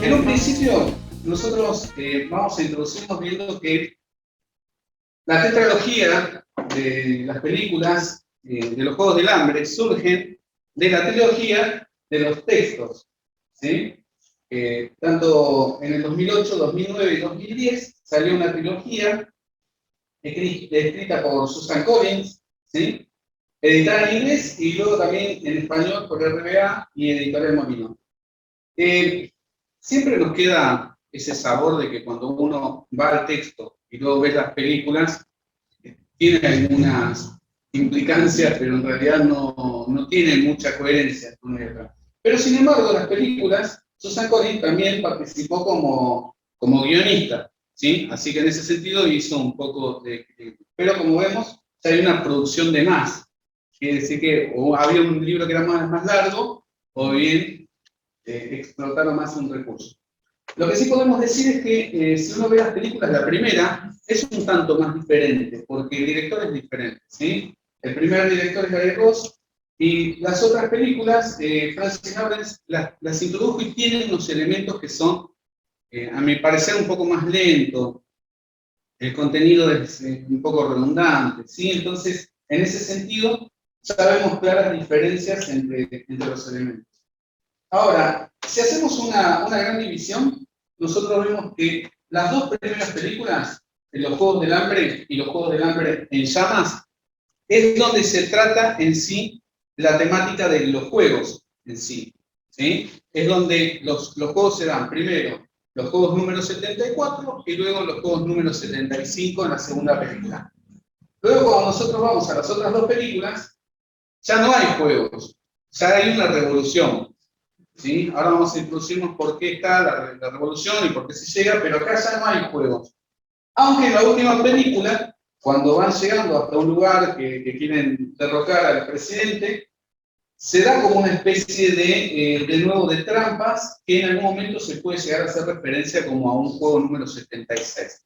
En un principio, nosotros vamos a introducirnos viendo que la tetralogía de las películas de los Juegos del Hambre surgen de la trilogía de los textos, ¿sí? Tanto en el 2008, 2009 y 2010 salió una trilogía escrita por Susan Collins, ¿sí? Editada en inglés y luego también en español por RBA y Editorial Molino. Siempre nos queda ese sabor de que cuando uno va al texto y luego ve las películas, tiene algunas implicancias, pero en realidad no tiene mucha coherencia con ella. Pero sin embargo, las películas, Susan Collins también participó como guionista, ¿sí? Así que en ese sentido hizo un poco de... Pero como vemos, ya hay una producción de más. Quiere decir que o había un libro que era más largo, o bien explotaron más un recurso. Lo que sí podemos decir es que si uno ve las películas, la primera es un tanto más diferente, porque el director es diferente, ¿sí? El primer director es Gary Ross, y las otras películas, Francis Lawrence las introdujo y tienen unos elementos que son, a mi parecer, un poco más lentos. El contenido es un poco redundante, ¿sí? Entonces, en ese sentido, ya vemos claras diferencias entre los elementos. Ahora, si hacemos una gran división, nosotros vemos que las dos primeras películas, Los Juegos del Hambre y Los Juegos del Hambre en Llamas, es donde se trata en sí la temática de los juegos en sí, ¿sí? Es donde los juegos se dan primero los juegos número 74 y luego los juegos número 75 en la segunda película. Luego, cuando nosotros vamos a las otras dos películas, ya no hay juegos, ya hay una revolución. ¿Sí? Ahora vamos a introducirnos por qué está la revolución y por qué se llega, pero acá ya no hay juegos. Aunque en la última película, cuando van llegando hasta un lugar que quieren derrocar al presidente, se da como una especie de nuevo de trampas que en algún momento se puede llegar a hacer referencia como a un juego número 76.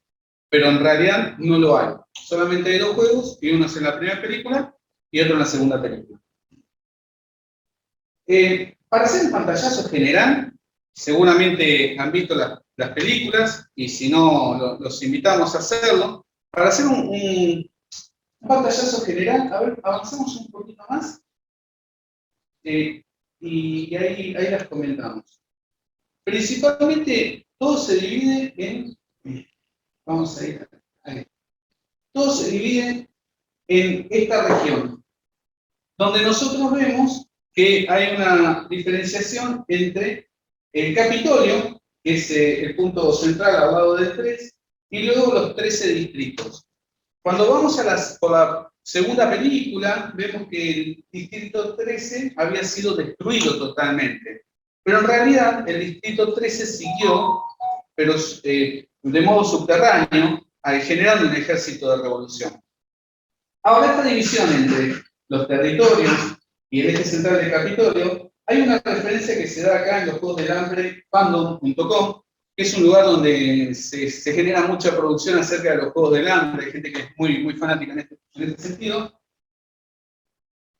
Pero en realidad no lo hay. Solamente hay dos juegos, y uno es en la primera película y otro en la segunda película. Para hacer un pantallazo general, seguramente han visto las películas, y si no, los invitamos a hacerlo. Para hacer un pantallazo general, a ver, avancemos un poquito más, y ahí las comentamos. Principalmente, todo se divide en... Vamos a ir ahí. Todo se divide en esta región, donde nosotros vemos que hay una diferenciación entre el Capitolio, que es el punto central al lado del 3, y luego los 13 distritos. Cuando vamos por la segunda película, vemos que el distrito 13 había sido destruido totalmente. Pero en realidad el distrito 13 siguió, pero de modo subterráneo, generando un ejército de revolución. Ahora, esta división entre los territorios y el eje central del Capitolio, hay una referencia que se da acá en los Juegos del Hambre, fandom.com, que es un lugar donde se genera mucha producción acerca de los Juegos del Hambre, hay gente que es muy fanática en este sentido.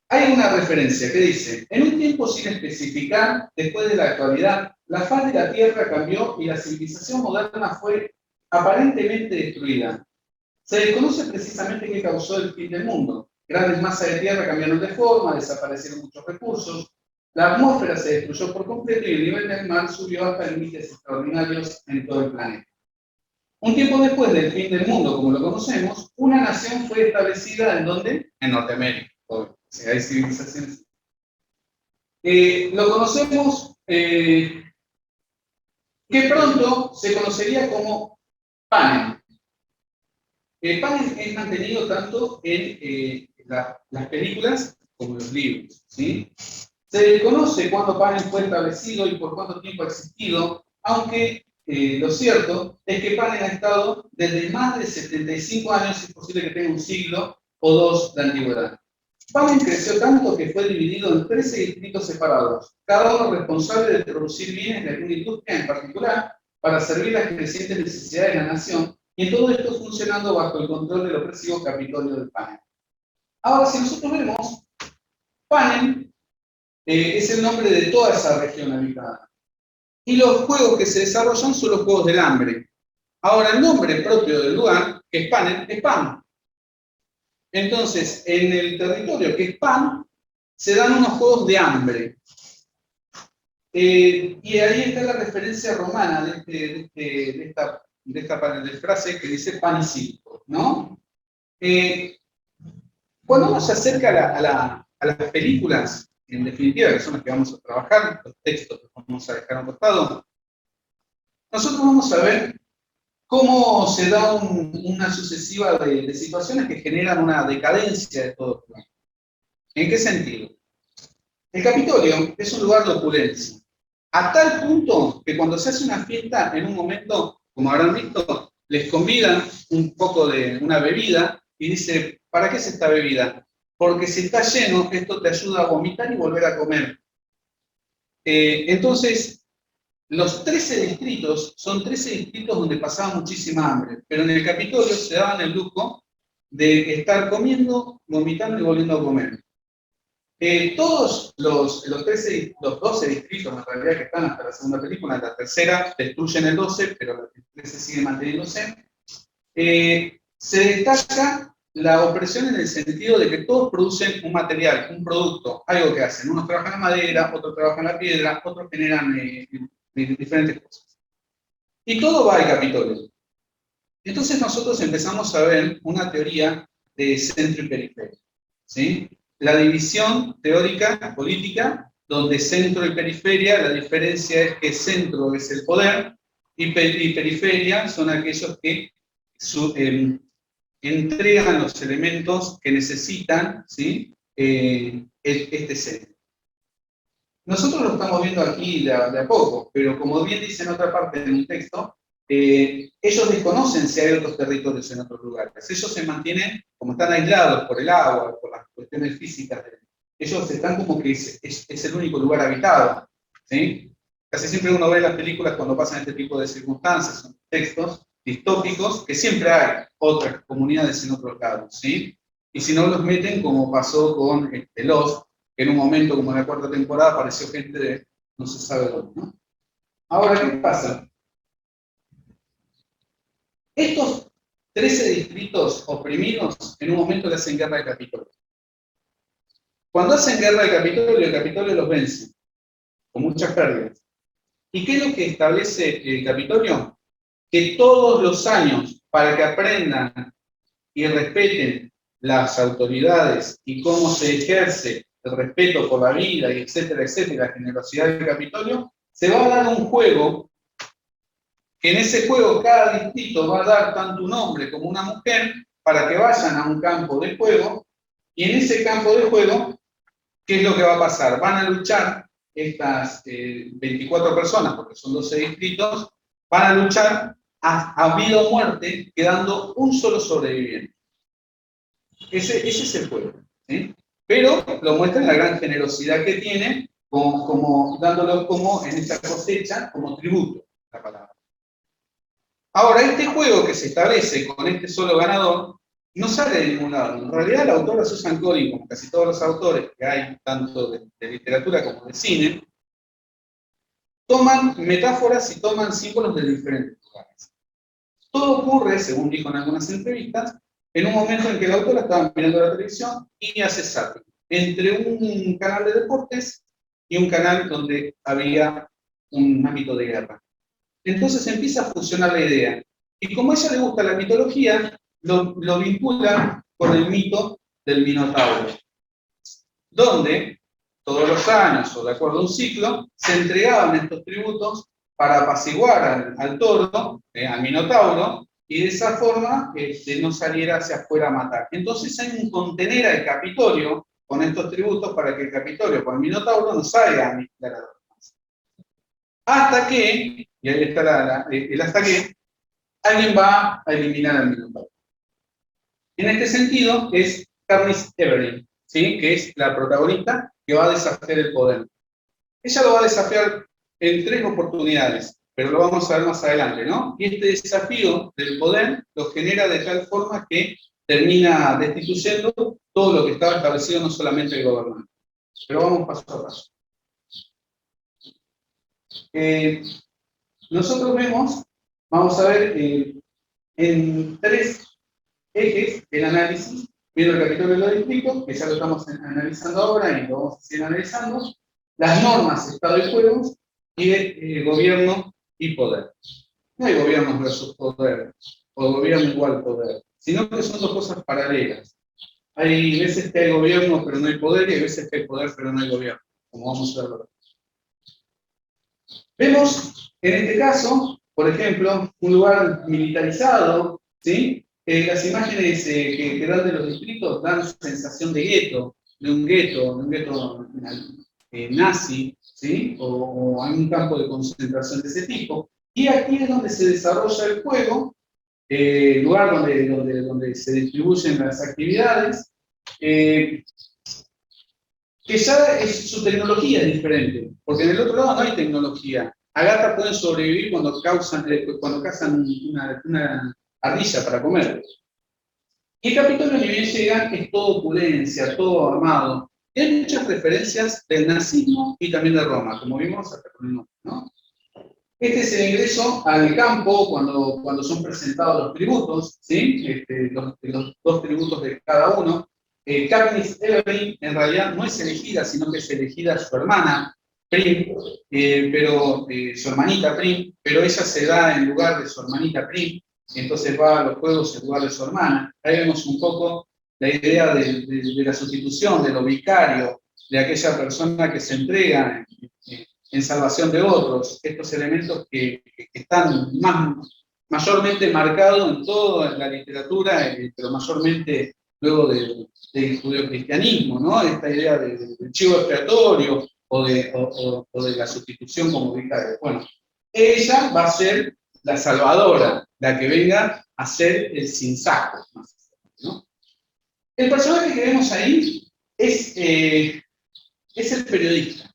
Hay una referencia que dice: en un tiempo sin especificar, después de la actualidad, la faz de la Tierra cambió y la civilización moderna fue aparentemente destruida. Se desconoce precisamente qué causó el fin del mundo. Grandes masas de tierra cambiaron de forma, desaparecieron muchos recursos, la atmósfera se destruyó por completo y el nivel del mar subió hasta límites extraordinarios en todo el planeta. Un tiempo después del fin del mundo, como lo conocemos, una nación fue establecida ¿en dónde? En Norteamérica. O sea, hay civilizaciones. Lo conocemos, que pronto se conocería como Panem. Panem es mantenido tanto en las películas como en los libros, ¿sí? Se desconoce cuándo Panem fue establecido y por cuánto tiempo ha existido, aunque lo cierto es que Panem ha estado desde más de 75 años, es posible que tenga un siglo o dos de antigüedad. Panem creció tanto que fue dividido en 13 distritos separados, cada uno responsable de producir bienes de alguna industria en particular para servir las crecientes necesidades de la nación, y en todo esto funcionando bajo el control del opresivo Capitolio de Panem. Ahora, si nosotros vemos, Panem es el nombre de toda esa región habitada. Y los juegos que se desarrollan son los juegos del hambre. Ahora, el nombre propio del lugar, que es Panem, es Pan. Entonces, en el territorio que es Pan, se dan unos juegos de hambre. Y ahí está la referencia romana de esta frase que dice pan y circo, ¿no? Cuando uno se acerca a las películas, en definitiva, que son las que vamos a trabajar, los textos que vamos a dejar a un costado, nosotros vamos a ver cómo se da una sucesiva de situaciones que generan una decadencia de todo el plan. ¿En qué sentido? El Capitolio es un lugar de opulencia, a tal punto que cuando se hace una fiesta, en un momento, como habrán visto, les convidan un poco de una bebida y dice, ¿para qué es esta bebida? Porque si está lleno, esto te ayuda a vomitar y volver a comer. Entonces, los 13 distritos son 13 distritos donde pasaba muchísima hambre, pero en el Capitolio se daban el lujo de estar comiendo, vomitando y volviendo a comer. Todos los 12 distritos, en realidad, que están hasta la segunda película, en la tercera destruyen el 12, pero el 13 sigue manteniéndose, se destaca la opresión en el sentido de que todos producen un material, un producto, algo que hacen. Unos trabajan la madera, otros trabajan la piedra, otros generan diferentes cosas. Y todo va al Capitolio. Entonces nosotros empezamos a ver una teoría de centro y periferia, ¿sí? La división teórica, política, donde centro y periferia, la diferencia es que centro es el poder y periferia son aquellos que entregan los elementos que necesitan, ¿sí? Este centro. Nosotros lo estamos viendo aquí de a poco, pero como bien dice en otra parte del texto, ellos desconocen si hay otros territorios en otros lugares. Ellos se mantienen, como están aislados por el agua, por las cuestiones físicas, ellos están como que es el único lugar habitado, ¿sí? Casi siempre uno ve en las películas cuando pasan este tipo de circunstancias, son textos distópicos, que siempre hay otras comunidades en otros lados, ¿sí? Y si no los meten, como pasó con Lost, que en un momento, como en la cuarta temporada, apareció gente de no se sabe dónde, ¿no? Ahora, ¿qué pasa? Estos 13 distritos oprimidos en un momento le hacen guerra al Capitolio. Cuando hacen guerra al Capitolio, el Capitolio los vence, con muchas pérdidas. ¿Y qué es lo que establece el Capitolio? Que todos los años, para que aprendan y respeten las autoridades y cómo se ejerce el respeto por la vida, y etcétera, etcétera, la generosidad del Capitolio, se va a dar un juego, que en ese juego cada distrito va a dar tanto un hombre como una mujer, para que vayan a un campo de juego, y en ese campo de juego, ¿qué es lo que va a pasar? Van a luchar estas 24 personas, porque son 12 distritos, van a luchar a vida o muerte, quedando un solo sobreviviente. Ese es el juego, ¿sí? Pero lo muestra en la gran generosidad que tiene, dándolo como en esta cosecha, como tributo, la palabra. Ahora, este juego que se establece con este solo ganador, no sale de ningún lado. En realidad, el autor Susan Collins, como casi todos los autores que hay, tanto de literatura como de cine, toman metáforas y toman símbolos de diferentes lugares. Todo ocurre, según dijo en algunas entrevistas, en un momento en que el autor estaba mirando la televisión y hace zapping entre un canal de deportes y un canal donde había un ámbito de guerra. Entonces empieza a funcionar la idea. Y como a ella le gusta la mitología, lo vincula con el mito del Minotauro, donde todos los años, o de acuerdo a un ciclo, se entregaban estos tributos para apaciguar al toro, al Minotauro, y de esa forma no saliera hacia afuera a matar. Entonces hay un contener al Capitolio con estos tributos para que el Capitolio con el Minotauro no salga a aniquilar a los demás. Hasta que, y ahí está el hasta que, alguien va a eliminar al Minotauro. En este sentido es Katniss Everdeen, ¿sí? Que es la protagonista que va a desafiar el poder. Ella lo va a desafiar en 3 oportunidades, pero lo vamos a ver más adelante, ¿no? Y este desafío del poder lo genera de tal forma que termina destituyendo todo lo que estaba establecido, no solamente el gobernante. Pero vamos paso a paso. Nosotros vamos a ver en 3 ejes el análisis, viendo el capítulo de los distritos, que ya lo estamos analizando ahora y lo vamos a seguir analizando, las normas, estado y juegos, y gobierno y poder. No hay gobierno versus poder, o gobierno igual poder, sino que son 2 cosas paralelas. Hay veces que hay gobierno pero no hay poder, y hay veces que hay poder pero no hay gobierno, como vamos a ver ahora. Vemos, en este caso, por ejemplo, un lugar militarizado, ¿sí? Las imágenes que dan de los distritos dan sensación de gueto, de un gueto nazi, ¿sí? O hay un campo de concentración de ese tipo. Y aquí es donde se desarrolla el juego, lugar donde se distribuyen las actividades, que ya su tecnología es diferente, porque en el otro lado no hay tecnología. Agatha pueden sobrevivir cuando cazan una ardilla para comer. Y el capítulo ni bien llega es todo opulencia, todo armado. Y hay muchas referencias del nazismo y también de Roma, como vimos hasta con el nombre, ¿no? Este es el ingreso al campo cuando son presentados los tributos, ¿sí? Los 2 tributos de cada uno. Katniss Everdeen en realidad no es elegida, sino que es elegida su hermana, Prim, su hermanita Prim, pero ella se da en lugar de su hermanita Prim, entonces va a los juegos en lugar de su hermana. Ahí vemos un poco la idea de la sustitución, de lo vicario, de aquella persona que se entrega en salvación de otros, estos elementos que están mayormente marcados en toda la literatura, pero mayormente luego del judeocristianismo, ¿no? Esta idea del chivo expiatorio o de la sustitución como vicario. Bueno, ella va a ser la salvadora, la que venga a ser el sinsajo, ¿no? El personaje que vemos ahí es el periodista.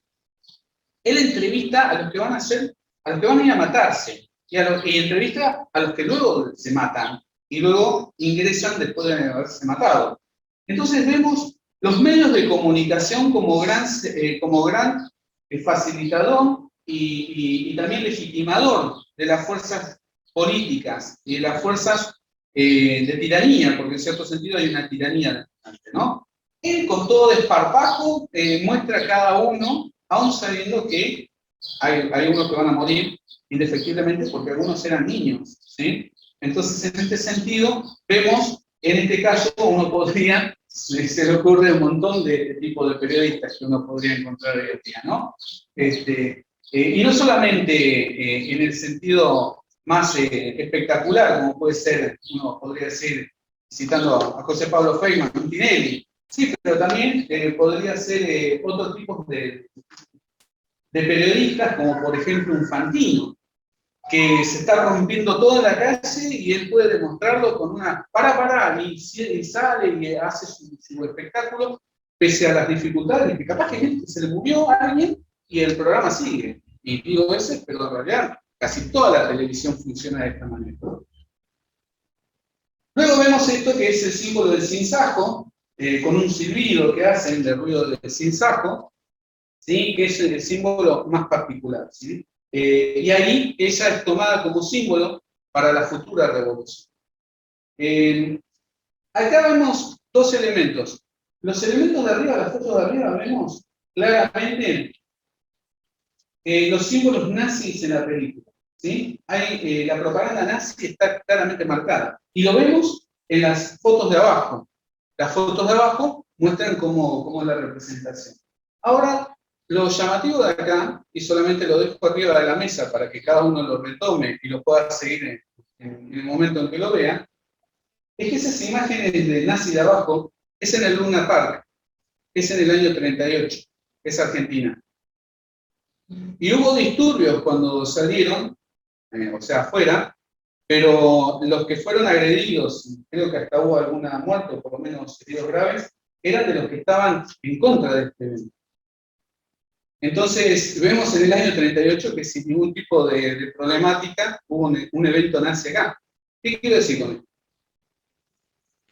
Él entrevista a los que van a ir a matarse, y entrevista a los que luego se matan, y luego ingresan después de haberse matado. Entonces vemos los medios de comunicación como gran facilitador y también legitimador de las fuerzas políticas y de las fuerzas de tiranía, porque en cierto sentido hay una tiranía, ¿no? Él con todo desparpajo muestra a cada uno, aún sabiendo que hay unos que van a morir indefectiblemente porque algunos eran niños, ¿sí? Entonces, en este sentido, vemos, en este caso, se le ocurre un montón de tipos de periodistas que uno podría encontrar hoy en día, ¿no? Y no solamente en el sentido más espectacular, como puede ser, uno podría decir, citando a José Pablo Feynman, Tinelli, sí, pero también podría ser otros tipos de periodistas, como por ejemplo un Fantino, que se está rompiendo toda la calle y él puede demostrarlo con una y sale y hace su espectáculo pese a las dificultades, que capaz que se le murió a alguien y el programa sigue. Y digo veces, pero en realidad casi toda la televisión funciona de esta manera. Luego vemos esto que es el símbolo del sinsajo, con un silbido que hacen de ruido del sinsajo, ¿sí? Que es el símbolo más particular, ¿sí? Y ahí ella es tomada como símbolo para la futura revolución. Acá vemos 2 elementos. Los elementos de arriba, las fotos de arriba, vemos claramente los símbolos nazis en la película, ¿sí? La propaganda nazi está claramente marcada. Y lo vemos en las fotos de abajo. Las fotos de abajo muestran cómo es la representación. Ahora, lo llamativo de acá, y solamente lo dejo arriba de la mesa para que cada uno lo retome y lo pueda seguir en el momento en que lo vea, es que esas imágenes del nazi de abajo es en el Luna Park. es en el año 38, es Argentina. Y hubo disturbios cuando salieron, o sea, afuera, pero los que fueron agredidos, creo que hasta hubo alguna muerte, o por lo menos heridos graves, eran de los que estaban en contra de este evento. Entonces, vemos en el año 38 que sin ningún tipo de problemática hubo un evento nazi acá. ¿Qué quiero decir con esto?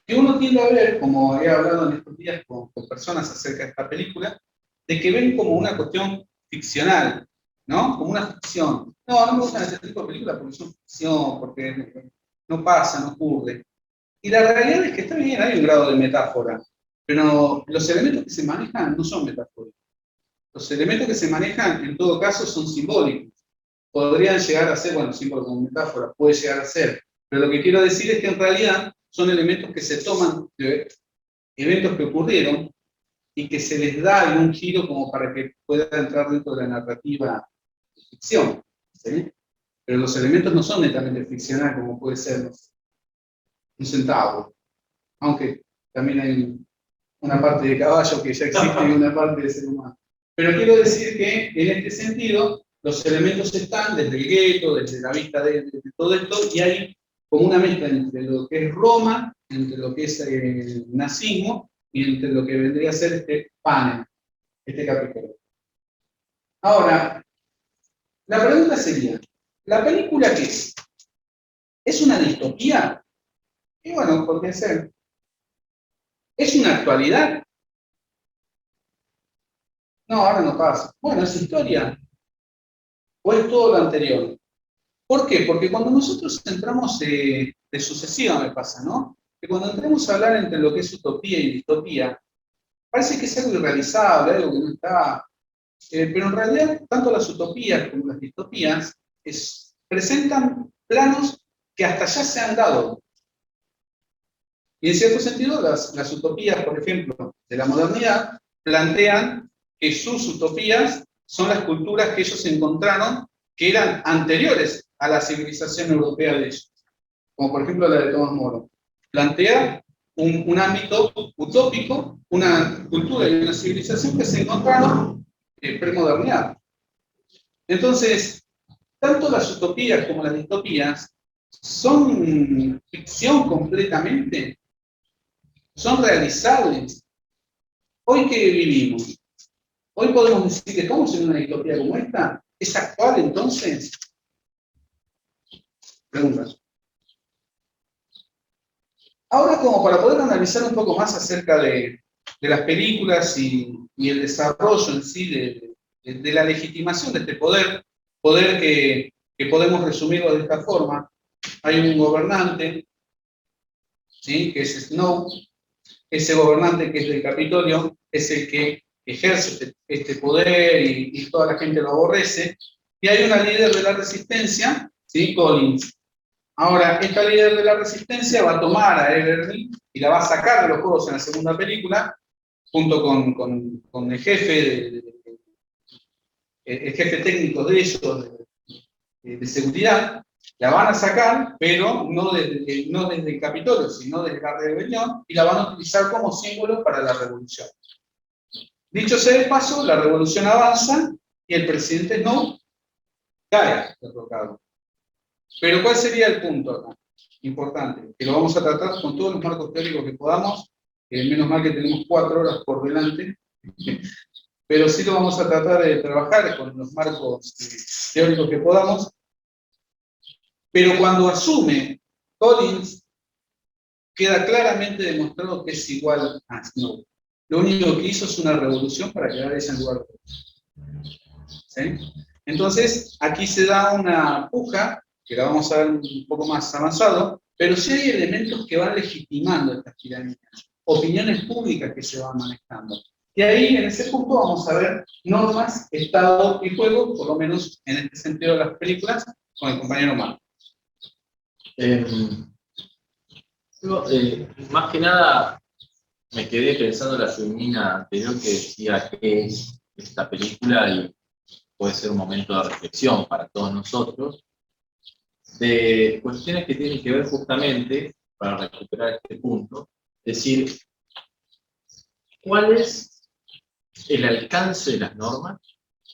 Que uno tiende a ver, como he hablado en estos días con personas acerca de esta película, de que ven como una cuestión ficcional, ¿no? Como una ficción. No, no me gustan este tipo de películas porque son ficción, porque no pasa, no ocurre. Y la realidad es que está bien, hay un grado de metáfora, pero los elementos que se manejan no son metáforas. Los elementos que se manejan, en todo caso, son simbólicos. Podrían llegar a ser, bueno, símbolo como metáfora, puede llegar a ser, pero lo que quiero decir es que en realidad son elementos que se toman de eventos que ocurrieron y que se les da algún giro como para que pueda entrar dentro de la narrativa de ficción, ¿sí? Pero los elementos no son netamente ficcionales como puede ser un centavo, aunque también hay una parte de caballo que ya existe y una parte de ser humano. Pero quiero decir que en este sentido los elementos están desde el gueto, desde la vista de todo esto, y hay como una mezcla entre lo que es Roma, entre lo que es el nazismo, y entre lo que vendría a ser este panel, este capítulo. Ahora, la pregunta sería, ¿la película qué es? ¿Es una distopía? Y bueno, podría ser. ¿Es una actualidad? No, ahora no pasa. Bueno, ¿es historia? ¿O es todo lo anterior? ¿Por qué? Porque cuando nosotros entramos de sucesiva, me pasa, ¿no? Que cuando entramos a hablar entre lo que es utopía y distopía, parece que es algo irrealizable, algo que no está. Pero en realidad, tanto las utopías como las distopías presentan planos que hasta ya se han dado. Y en cierto sentido, las utopías, por ejemplo, de la modernidad, plantean que sus utopías son las culturas que ellos encontraron que eran anteriores a la civilización europea de ellos, como por ejemplo la de Tomás Moro. Plantea un ámbito utópico, una cultura y una civilización que se encontraron en premodernidad. Entonces, tanto las utopías como las distopías son ficción completamente, son realizables. Hoy que vivimos, hoy podemos decir que estamos en una distopía como esta. ¿Es actual entonces? Preguntas. Ahora, como para poder analizar un poco más acerca de las películas y el desarrollo en sí de la legitimación de este poder que podemos resumirlo de esta forma, hay un gobernante, ¿sí?, que es Snow. Ese gobernante que es del Capitolio es el que ejerce este poder y toda la gente lo aborrece. Y hay una líder de la resistencia, ¿sí?, Collins. Ahora, esta líder de la resistencia va a tomar a Everly y la va a sacar de los juegos en la segunda película, junto con el jefe, el jefe técnico de ellos, de seguridad. La van a sacar, pero no desde el Capitolio, sino desde la rebelión, y la van a utilizar como símbolo para la revolución. Dicho sea de paso, la revolución avanza y el presidente Snow cae derrocado. Pero ¿cuál sería el punto acá? Importante, que lo vamos a tratar con todos los marcos teóricos que podamos, menos mal que tenemos 4 horas por delante, pero sí lo vamos a tratar de trabajar con los marcos teóricos que podamos. Pero cuando asume Collins, queda claramente demostrado que es igual a Snow. Lo único que hizo es una revolución para quedar ella en lugar de. ¿Sí? Entonces, aquí se da una puja, que la vamos a ver un poco más avanzado, pero sí hay elementos que van legitimando estas tiranías, opiniones públicas que se van manejando. Y ahí, en ese punto, vamos a ver normas, Estado y juego, por lo menos en este sentido de las películas, con el compañero Marco. Más que nada, me quedé pensando en la femenina anterior que decía que es esta película y puede ser un momento de reflexión para todos nosotros, de cuestiones que tienen que ver justamente, para recuperar este punto, es decir, ¿cuál es el alcance de las normas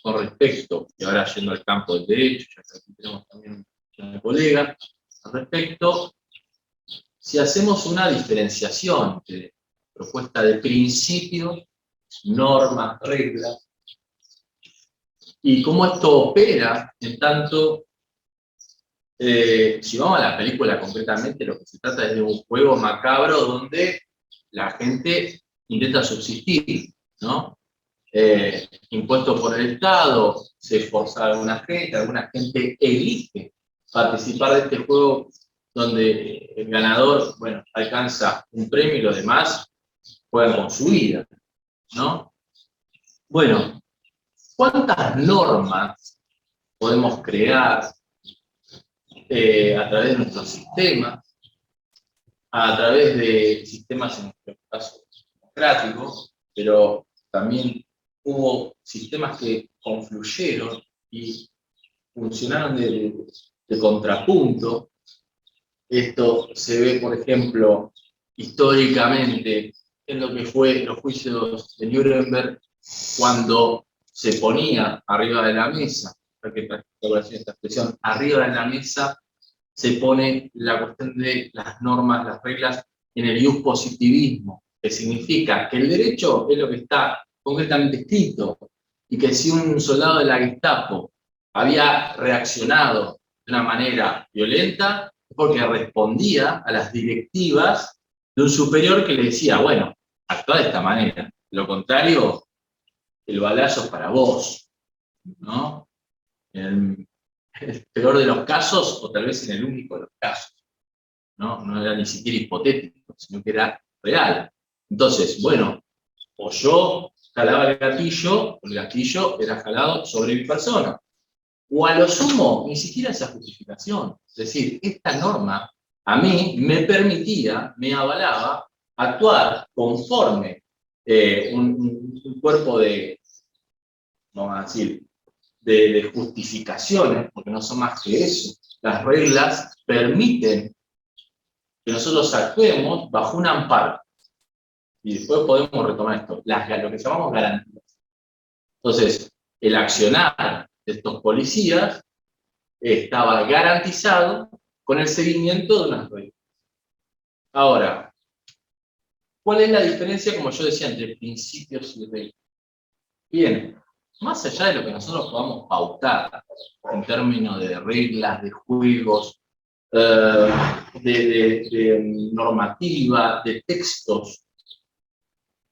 con respecto, y ahora yendo al campo del derecho, ya que aquí tenemos también un colega, al respecto, si hacemos una diferenciación de propuesta de principios, normas, reglas, y cómo esto opera en tanto, si vamos a la película concretamente, lo que se trata es de un juego macabro donde la gente intenta subsistir, ¿no? Impuesto por el Estado, se esforza a alguna gente elige participar de este juego donde el ganador, bueno, alcanza un premio y los demás juegan con su vida, ¿no? Bueno, ¿cuántas normas podemos crear a través de nuestros sistemas, a través de sistemas en nuestro caso democráticos, pero también hubo sistemas que confluyeron y funcionaron de contrapunto? Esto se ve, por ejemplo, históricamente en lo que fue los juicios de Nuremberg, cuando se ponía arriba de la mesa, porque esta expresión, arriba de la mesa se pone la cuestión de las normas, las reglas en el ius positivismo, que significa que el derecho es lo que está concretamente escrito, y que si un soldado de la Gestapo había reaccionado de una manera violenta, porque respondía a las directivas de un superior que le decía, bueno, actúa de esta manera, de lo contrario, el balazo es para vos, ¿no? En el peor de los casos, o tal vez en el único de los casos, ¿no? No era ni siquiera hipotético, sino que era real. Entonces, bueno, o yo jalaba el gatillo era jalado sobre mi persona, o a lo sumo, ni siquiera esa justificación. Es decir, esta norma a mí me permitía, me avalaba actuar conforme un cuerpo de, vamos a decir, de justificaciones, porque no son más que eso. Las reglas permiten que nosotros actuemos bajo un amparo. Y después podemos retomar esto, lo que llamamos garantías. Entonces, el accionar de estos policías estaba garantizado con el seguimiento de unas reglas. Ahora, ¿cuál es la diferencia, como yo decía, entre principios y reglas? Bien, más allá de lo que nosotros podamos pautar en términos de reglas, de juegos, de normativa, de textos,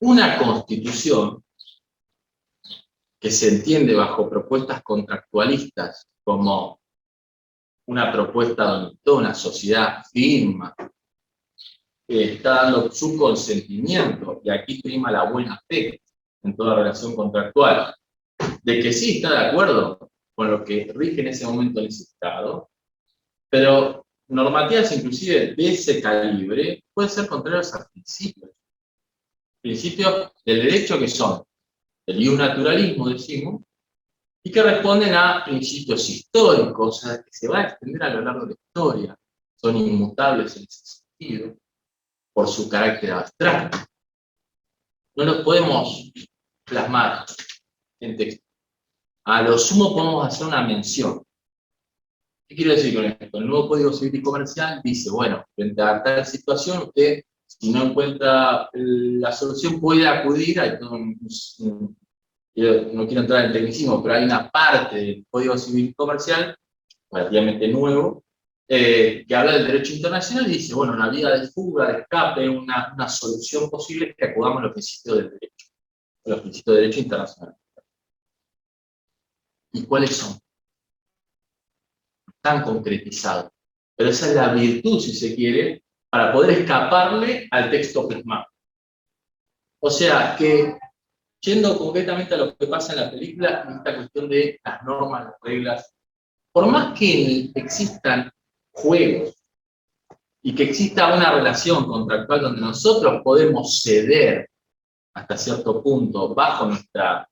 una constitución que se entiende bajo propuestas contractualistas como una propuesta donde toda una sociedad firma, está dando su consentimiento, y aquí prima la buena fe en toda relación contractual, de que sí está de acuerdo con lo que rige en ese momento el Estado, pero normativas inclusive de ese calibre pueden ser contrarias a principios. Principios del derecho que son el iusnaturalismo, decimos, y que responden a principios históricos, o sea, que se va a extender a lo largo de la historia, son inmutables en ese sentido, por su carácter abstracto. No los podemos plasmar en texto. A lo sumo podemos hacer una mención. ¿Qué quiero decir con esto? El nuevo Código Civil y Comercial dice, bueno, frente a tal situación, usted, si no encuentra la solución, puede acudir a todo no quiero entrar en tecnicismo, pero hay una parte del Código Civil y Comercial, relativamente nuevo, que habla del derecho internacional y dice, bueno, una vía de fuga, de escape, una solución posible es que acudamos a los principios del derecho, a los principios de derecho internacional. ¿Y cuáles son? Están concretizados. Pero esa es la virtud, si se quiere, para poder escaparle al texto plasmado. O sea, que, yendo concretamente a lo que pasa en la película, en esta cuestión de las normas, las reglas, por más que existan juegos y que exista una relación contractual donde nosotros podemos ceder hasta cierto punto bajo nuestra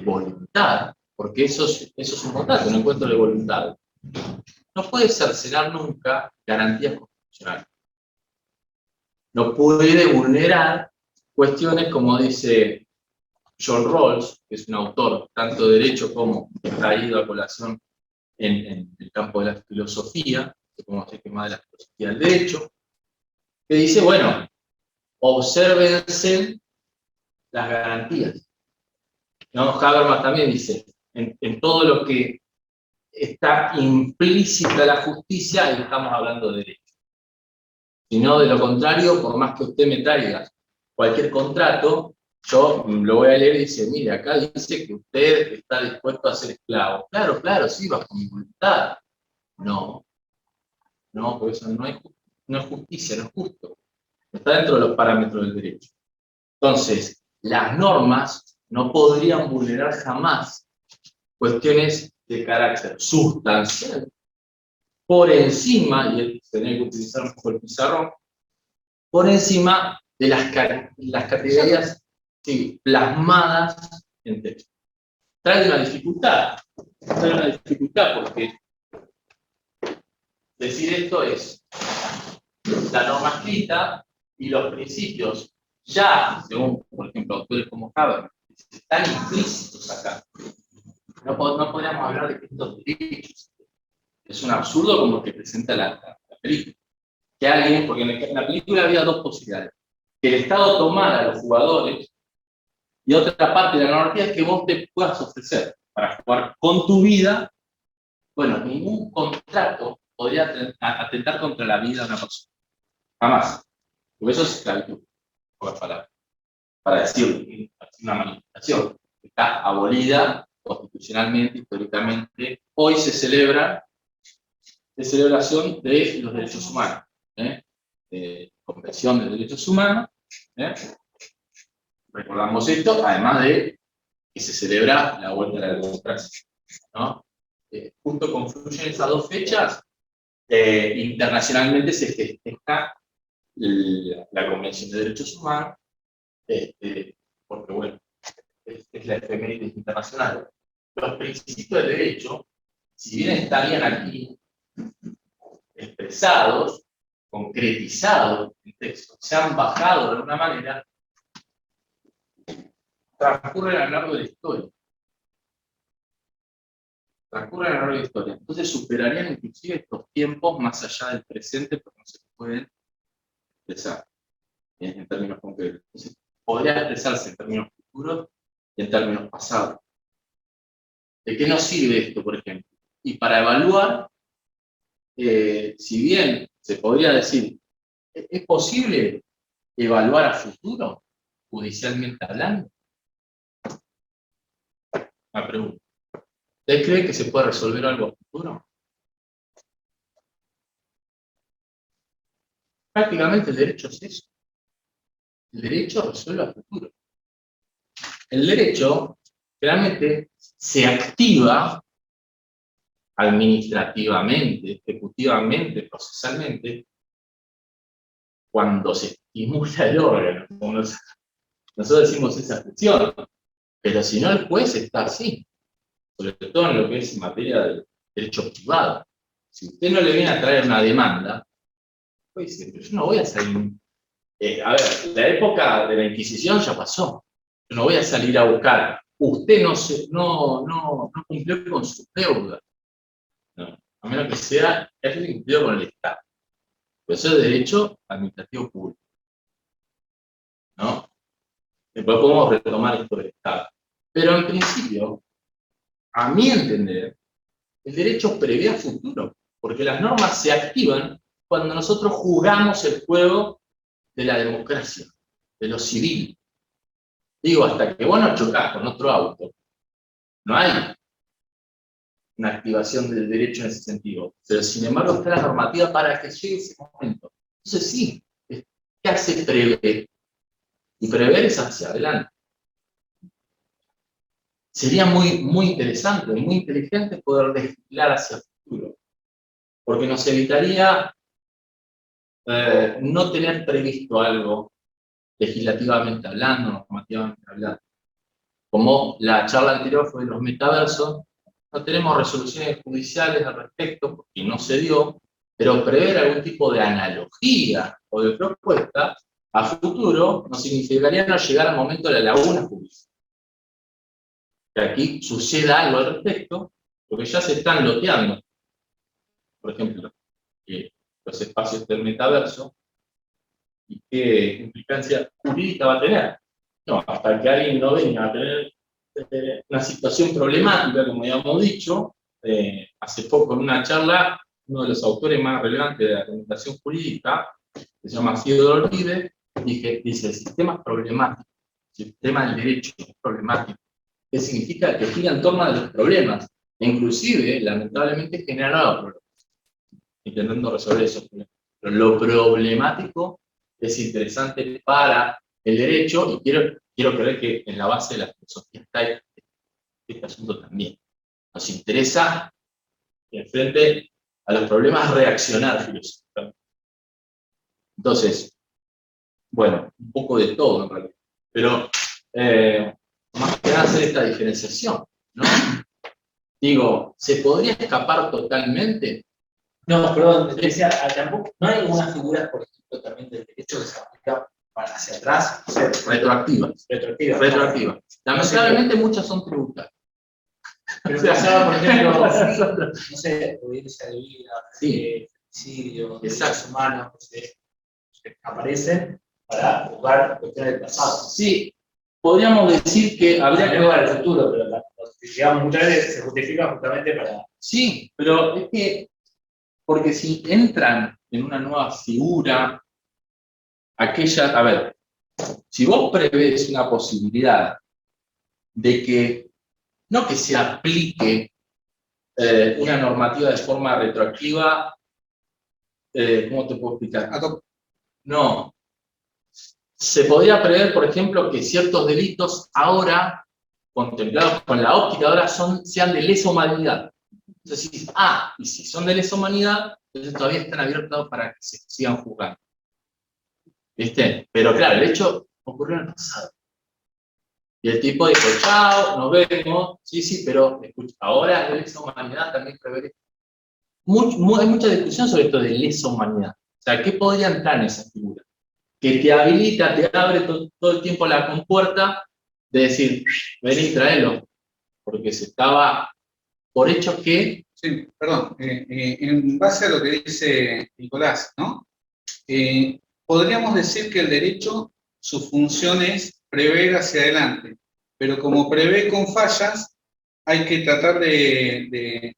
voluntad, porque eso es un contrato, un encuentro de voluntad, no puede cercenar nunca garantías constitucionales. No puede vulnerar cuestiones como dice John Rawls, que es un autor tanto de derecho como traído a colación en el campo de la filosofía, como se llama de la filosofía del derecho, que dice, bueno, obsérvense las garantías. ¿No? Habermas también dice, en todo lo que está implícita la justicia, estamos hablando de derecho. Si no, de lo contrario, por más que usted me traiga cualquier contrato, yo lo voy a leer y dice, mire, acá dice que usted está dispuesto a ser esclavo. Claro, claro, sí, bajo mi voluntad. No, porque eso no es justicia, no es justo. No está dentro de los parámetros del derecho. Entonces, las normas no podrían vulnerar jamás cuestiones de carácter sustancial por encima, y tener que utilizar un poco el pizarrón, por encima de las categorías sí, plasmadas en texto. Trae una dificultad porque decir esto es la norma escrita y los principios ya, según, por ejemplo, autores como Habermas, están implícitos acá. No podríamos hablar de que estos derechos es un absurdo como que presenta la película. Que alguien, porque en la película había dos posibilidades. Que el Estado tomara a los jugadores y otra parte de la normativa es que vos te puedas ofrecer para jugar con tu vida. Bueno, ningún contrato podría atentar contra la vida de una persona. Jamás. Porque eso es esclavitud. Para decir una manifestación. Está abolida constitucionalmente, históricamente. Hoy se celebra de celebración de los derechos humanos. Convención de Derechos Humanos. Recordamos esto, además de que se celebra la vuelta a la democracia. ¿No? Junto confluyen esas dos fechas, internacionalmente se festeja la Convención de Derechos Humanos, porque bueno, es la efeméride internacional. Los principios del derecho, si bien estarían aquí expresados, concretizados en texto, se han bajado de alguna manera, transcurren a lo largo de la historia. Entonces superarían inclusive estos tiempos más allá del presente, porque no se pueden expresar en términos concretos. Entonces, podría expresarse en términos futuros y en términos pasados. ¿De qué nos sirve esto, por ejemplo? Y para evaluar, si bien se podría decir, ¿es posible evaluar a futuro, judicialmente hablando? Una pregunta. ¿Usted cree que se puede resolver algo a futuro? Prácticamente el derecho es eso. El derecho resuelve a futuro. El derecho realmente se activa administrativamente, ejecutivamente, procesalmente, cuando se estimula el órgano. Como nosotros decimos esa expresión, pero si no el juez está así, sobre todo en lo que es en materia de derecho privado. Si usted no le viene a traer una demanda, pues dice, pero yo no voy a salir. A ver, la época de la Inquisición ya pasó. Yo no voy a salir a buscar. Usted no cumplió con su deuda. No, a menos que sea cumplido con el Estado. Pero eso es derecho administrativo público. ¿No? Después podemos retomar esto del Estado. Pero en principio, a mi entender, el derecho prevé a futuro, porque las normas se activan cuando nosotros jugamos el juego de la democracia, de lo civil. Digo, hasta que vos no chocás con otro auto, no hay una activación del derecho en ese sentido. Pero sin embargo está la normativa para que llegue ese momento. Entonces sí, ¿qué hace prever? Y prever es hacia adelante. Sería muy interesante, muy inteligente poder desfilar hacia el futuro, porque nos evitaría no tener previsto algo legislativamente hablando, normativamente hablando. Como la charla anterior fue de los metaversos, no tenemos resoluciones judiciales al respecto, porque no se dio, pero prever algún tipo de analogía o de propuesta A futuro nos significaría no llegar al momento de la laguna jurídica. Que aquí suceda algo al respecto, porque ya se están loteando, por ejemplo, los espacios del metaverso, y qué implicancia jurídica va a tener. No, hasta que alguien no venga a tener una situación problemática, como habíamos dicho, hace poco en una charla, uno de los autores más relevantes de la argumentación jurídica, que se llama Theodor Ribe, dice, el sistema es problemático, el sistema del derecho es problemático, que significa que gira en torno de los problemas, e inclusive, lamentablemente, genera problemas, intentando resolver esos problemas. Pero lo problemático es interesante para el derecho, y quiero creer que en la base de la filosofía está este asunto también. Nos interesa, frente a los problemas, reaccionar filosóficamente. Entonces, bueno, un poco de todo en realidad, pero más que nada hacer esta diferenciación, ¿no? Digo, ¿se podría escapar totalmente? No, perdón, decía, tampoco, no hay algunas figuras, por ejemplo, también del derecho que se aplica para hacia atrás, no sé, Retroactivas. retroactivas. Lamentablemente muchas son tributarias. Pero pasaba, por ejemplo, no sé, obediencia de vida, femicidio, derechos humanos, que aparecen para juzgar cuestiones del pasado. Sí, podríamos decir que habría que ver el futuro, pero digamos, muchas veces se justifica justamente para... Sí, pero es que, porque si entran en una nueva figura, aquella, a ver, si vos prevés una posibilidad de que, no que se aplique una normativa de forma retroactiva, ¿cómo te puedo explicar? No. Se podría prever, por ejemplo, que ciertos delitos ahora, contemplados con la óptica ahora, sean de lesa humanidad. Entonces, y si son de lesa humanidad, entonces todavía están abiertos para que se sigan juzgando. ¿Viste? Pero claro, el hecho ocurrió en el pasado. Y el tipo dijo, chao, nos vemos, sí, pero escucha, ahora de lesa humanidad también prevé. Hay mucha discusión sobre esto de lesa humanidad. O sea, ¿qué podría entrar en esa figura? Que te habilita, te abre todo el tiempo la compuerta de decir, vení, traelo, porque se estaba por hecho que... Sí, perdón, en base a lo que dice Nicolás, ¿no? Podríamos decir que el derecho, su función es prever hacia adelante, pero como prevé con fallas, hay que tratar de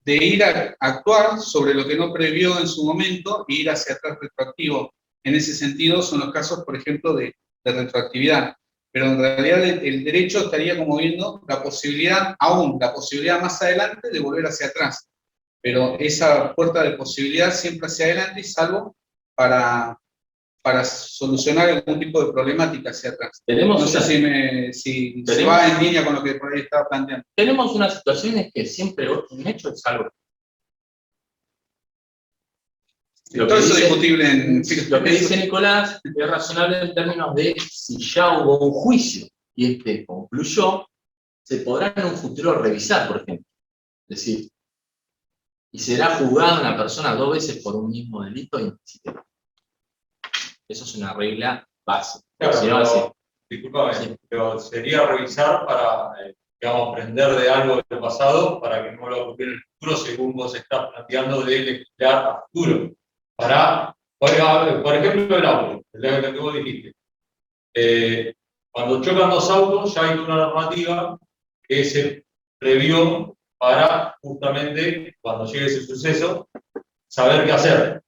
ir a actuar sobre lo que no previó en su momento e ir hacia atrás retroactivo. En ese sentido son los casos, por ejemplo, de retroactividad. Pero en realidad el derecho estaría como viendo la posibilidad más adelante de volver hacia atrás. Pero esa puerta de posibilidad siempre hacia adelante y salvo para solucionar algún tipo de problemática hacia atrás. No sé si se va en línea con lo que por ahí estaba planteando. Tenemos una situación en que siempre un hecho es algo. Todo eso es discutible en... Lo que dice Nicolás es razonable en términos de si ya hubo un juicio y este concluyó, se podrá en un futuro revisar, por ejemplo. Es decir, y será juzgada una persona 2 veces por un mismo delito implícito. Eso es una regla básica. Claro, discúlpame, pero sería revisar para, digamos, aprender de algo del pasado para que no lo ocurra en el futuro, según vos estás planteando de legislar a futuro. Por ejemplo, el auto, el que vos dijiste. Cuando chocan 2 autos, ya hay una normativa que se previó para, justamente, cuando llegue ese suceso, saber qué hacer.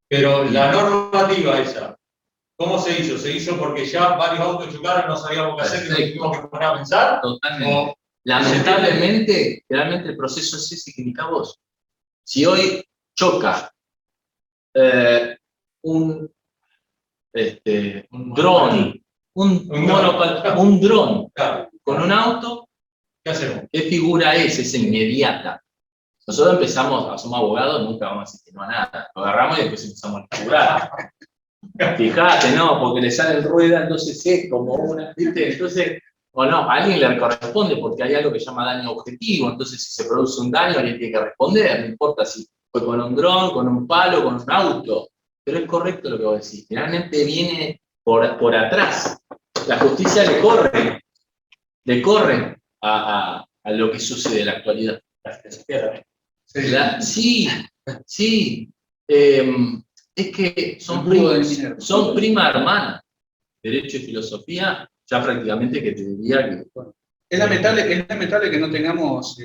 Pero la normativa esa, ¿cómo se hizo? ¿Se hizo porque ya varios autos chocaron, no sabíamos qué hacer y nos tuvimos que poner a pensar? Totalmente. Lamentablemente, realmente el proceso es ese que indicás vos. Si hoy choca un dron, un dron con un auto, ¿qué hacemos? ¿Qué figura es esa inmediata? Nosotros somos abogados, nunca vamos a decir que no a nada. Lo agarramos y después empezamos a figurar. Fíjate, no, porque le sale el rueda, entonces es como una, ¿viste? Entonces, o no, a alguien le corresponde porque hay algo que se llama daño objetivo, entonces si se produce un daño alguien tiene que responder, no importa si fue con un dron, con un palo, con un auto. Pero es correcto lo que vos decís. Generalmente viene por atrás. La justicia le corre a lo que sucede en la actualidad. Sí, sí. Es que son prima hermana. Derecho y filosofía, ya prácticamente que te diría que... Bueno, es lamentable que no tengamos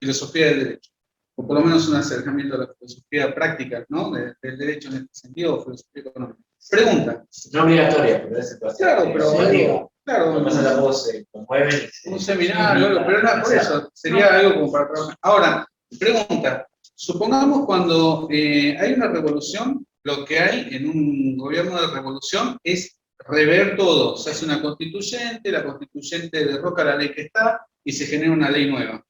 filosofía del derecho, o por lo menos un acercamiento a la filosofía práctica, ¿no? Del derecho en este sentido, o filosofía económica. Pregunta. No obligatoria, pero es claro, pero claro, no pasa la voz, conmueven. Un seminario, pero no por eso, sería algo como para trabajar. Ahora, pregunta. Supongamos cuando hay una revolución, lo que hay en un gobierno de revolución es rever todo. Se hace una constituyente, la constituyente derroca la ley que está y se genera una ley nueva.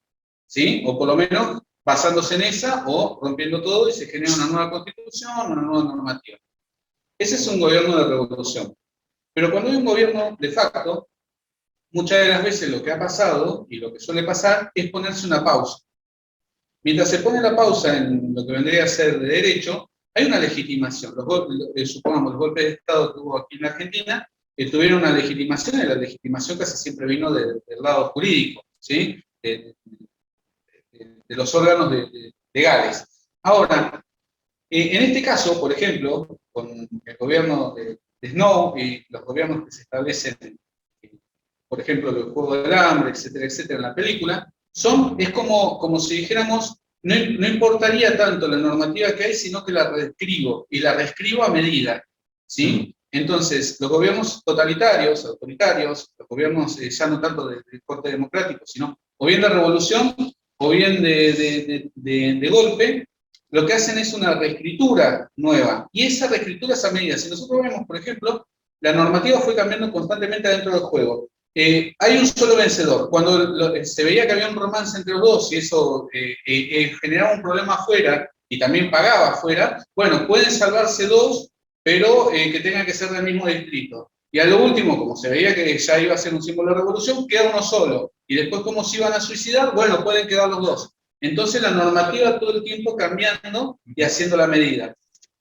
¿Sí? O por lo menos basándose en esa o rompiendo todo y se genera una nueva constitución, una nueva normativa. Ese es un gobierno de revolución. Pero cuando hay un gobierno de facto, muchas de las veces lo que ha pasado y lo que suele pasar es ponerse una pausa. Mientras se pone la pausa en lo que vendría a ser de derecho, hay una legitimación. Supongamos, los golpes de Estado que hubo aquí en Argentina tuvieron una legitimación, y la legitimación casi siempre vino del lado jurídico, ¿sí? De los órganos legales. Ahora, en este caso, por ejemplo, con el gobierno de Snow y los gobiernos que se establecen, por ejemplo, el juego del hambre, etcétera, etcétera, en la película, es como si dijéramos, no importaría tanto la normativa que hay, sino que la reescribo, y la reescribo a medida, ¿sí? Entonces, los gobiernos totalitarios, autoritarios, los gobiernos ya no tanto de corte democrático, sino o bien de revolución, o bien de golpe, lo que hacen es una reescritura nueva, y esa reescritura es a medida. Si nosotros vemos, por ejemplo, la normativa fue cambiando constantemente dentro del juego. Hay un solo vencedor. Cuando se veía que había un romance entre los dos y eso generaba un problema afuera y también pagaba afuera, bueno, pueden salvarse dos, pero que tengan que ser del mismo distrito. Y a lo último, como se veía que ya iba a ser un símbolo de revolución, queda uno solo. Y después, como se iban a suicidar, bueno, pueden quedar los dos. Entonces la normativa todo el tiempo cambiando y haciendo la medida.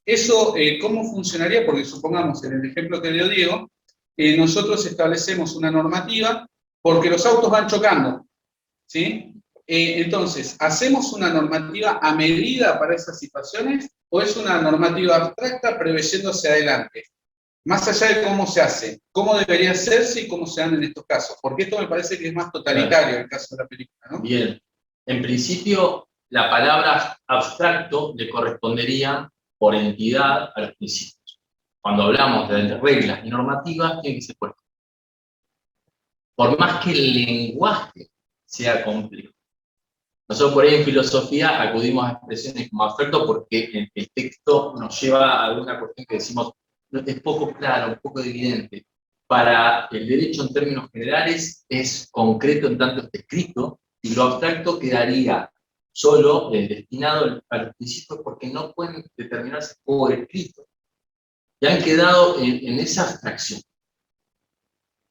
Eso, ¿cómo funcionaría? Porque supongamos, en el ejemplo que dio Diego, nosotros establecemos una normativa porque los autos van chocando, ¿sí? Entonces, ¿hacemos una normativa a medida para esas situaciones o es una normativa abstracta preveyendo hacia adelante? Más allá de cómo se hace, cómo debería hacerse y cómo se dan en estos casos, porque esto me parece que es más totalitario en el caso de la película, ¿no? Bien, en principio la palabra abstracto le correspondería por entidad a los principios. Cuando hablamos de reglas y normativas, tiene que ser puesto. Por más que el lenguaje sea complejo. Nosotros por ahí en filosofía acudimos a expresiones como abstracto porque el texto nos lleva a alguna cuestión que decimos es poco claro, un poco evidente. Para el derecho en términos generales es concreto en tanto está escrito y lo abstracto quedaría solo destinado a los principios porque no pueden determinarse por escrito. Y han quedado en esa abstracción.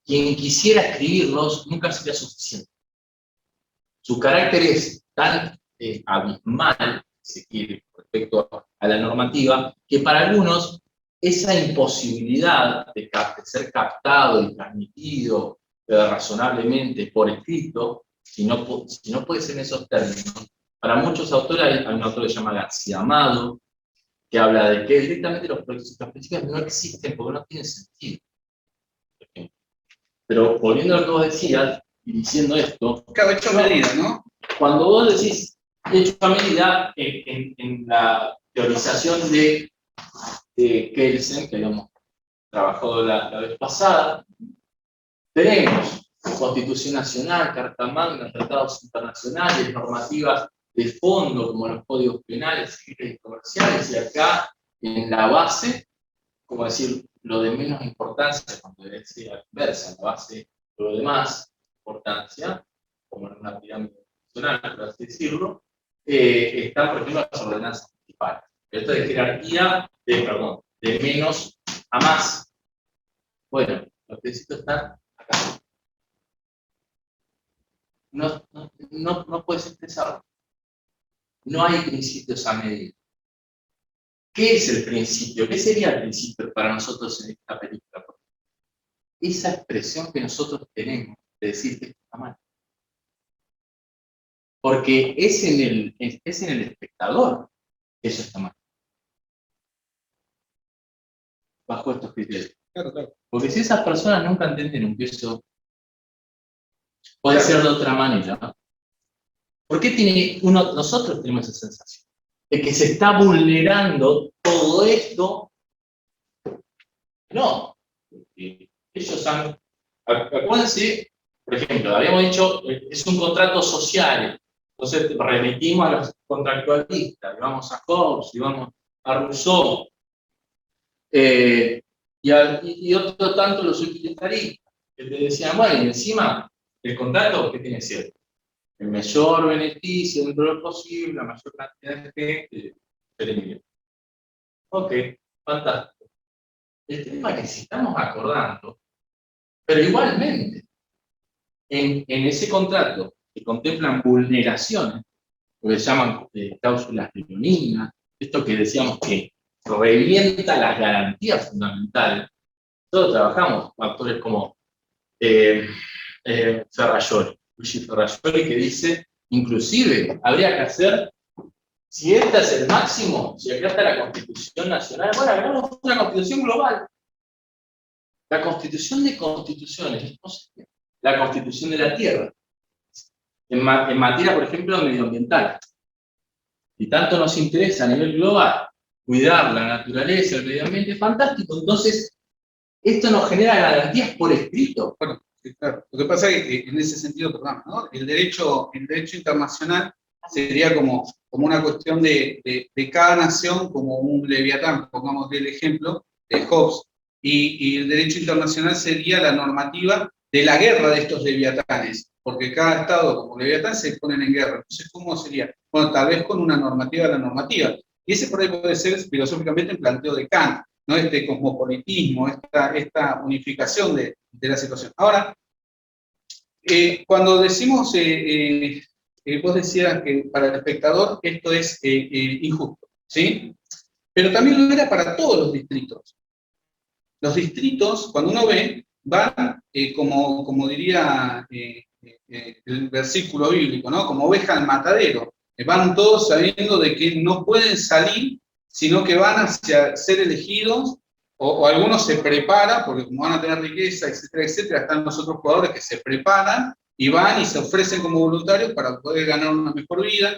Quien quisiera escribirlos nunca sería suficiente. Su carácter es tan abismal, si se quiere, respecto a la normativa, que para algunos esa imposibilidad de ser captado y transmitido razonablemente por escrito, si no puede ser en esos términos, para muchos autores, hay un autor que se llama García Amado, que habla de que directamente los principios no existen porque no tienen sentido. Pero volviendo a lo que vos decías, y diciendo esto... Claro, hecho a medida, ¿no? Cuando vos decís hecho a medida, en la teorización de Kelsen, que habíamos trabajado la vez pasada, tenemos Constitución Nacional, Carta Magna, tratados internacionales, normativas de fondo, como los códigos penales, civiles y comerciales, y acá en la base, como decir, lo de menos importancia, cuando debe ser inversa, en la base, lo de más importancia, como en una pirámide funcional, por así decirlo, están, por ejemplo, las ordenanzas municipales. Esto de jerarquía, de menos a más. Bueno, los principios están acá. No puedes expresarlo. No hay principios a medida. ¿Qué es el principio? ¿Qué sería el principio para nosotros en esta película? Esa expresión que nosotros tenemos de decir que está mal. Porque es en el espectador que eso está mal. Bajo estos criterios. Claro. Porque si esas personas nunca entienden que eso puede ser de otra manera, ¿por qué nosotros tenemos esa sensación? De que se está vulnerando todo esto. No. Ellos han... Acuérdense, por ejemplo, habíamos dicho, es un contrato social. Entonces remitimos a los contractualistas, y vamos a Hobbes, y vamos a Rousseau, y otro tanto los utilitaristas, que te decían, bueno, y encima, el contrato, ¿qué tiene que ser? El mayor beneficio dentro de lo posible, la mayor cantidad de gente, ok, fantástico. El tema es que si estamos acordando, pero igualmente, en ese contrato que contemplan vulneraciones, lo que se llaman cláusulas leoninas, esto que decíamos que revienta las garantías fundamentales. Todos trabajamos con actores como Ferrajoli, Luigi Ferrajoli, que dice, inclusive, habría que hacer, si este es el máximo, si acá está la Constitución Nacional, bueno, hagamos una Constitución global. La Constitución de Constituciones, no sé, la Constitución de la Tierra, en materia, por ejemplo, medioambiental. Si tanto nos interesa a nivel global cuidar la naturaleza, el medio ambiente, fantástico. Entonces, esto nos genera garantías por escrito. Bueno, sí, claro. Lo que pasa es que en ese sentido, perdón, ¿no? El derecho internacional sería como una cuestión de cada nación, como un leviatán, pongamos el ejemplo de Hobbes, y el derecho internacional sería la normativa de la guerra de estos leviatanes, porque cada estado como leviatán se ponen en guerra. Entonces, ¿cómo sería? Bueno, tal vez con una normativa de la normativa. Y ese por ahí puede ser filosóficamente el planteo de Kant, ¿no? Este cosmopolitismo, esta unificación de la situación. Ahora, cuando decimos, vos decías que para el espectador esto es injusto, ¿sí? Pero también lo era para todos los distritos. Los distritos, cuando uno ve, van, como diría el versículo bíblico, ¿no? Como oveja al matadero. Van todos sabiendo de que no pueden salir, sino que van hacia ser elegidos, o algunos se preparan, porque como van a tener riqueza, etcétera, etcétera, están los otros jugadores que se preparan y van y se ofrecen como voluntarios para poder ganar una mejor vida.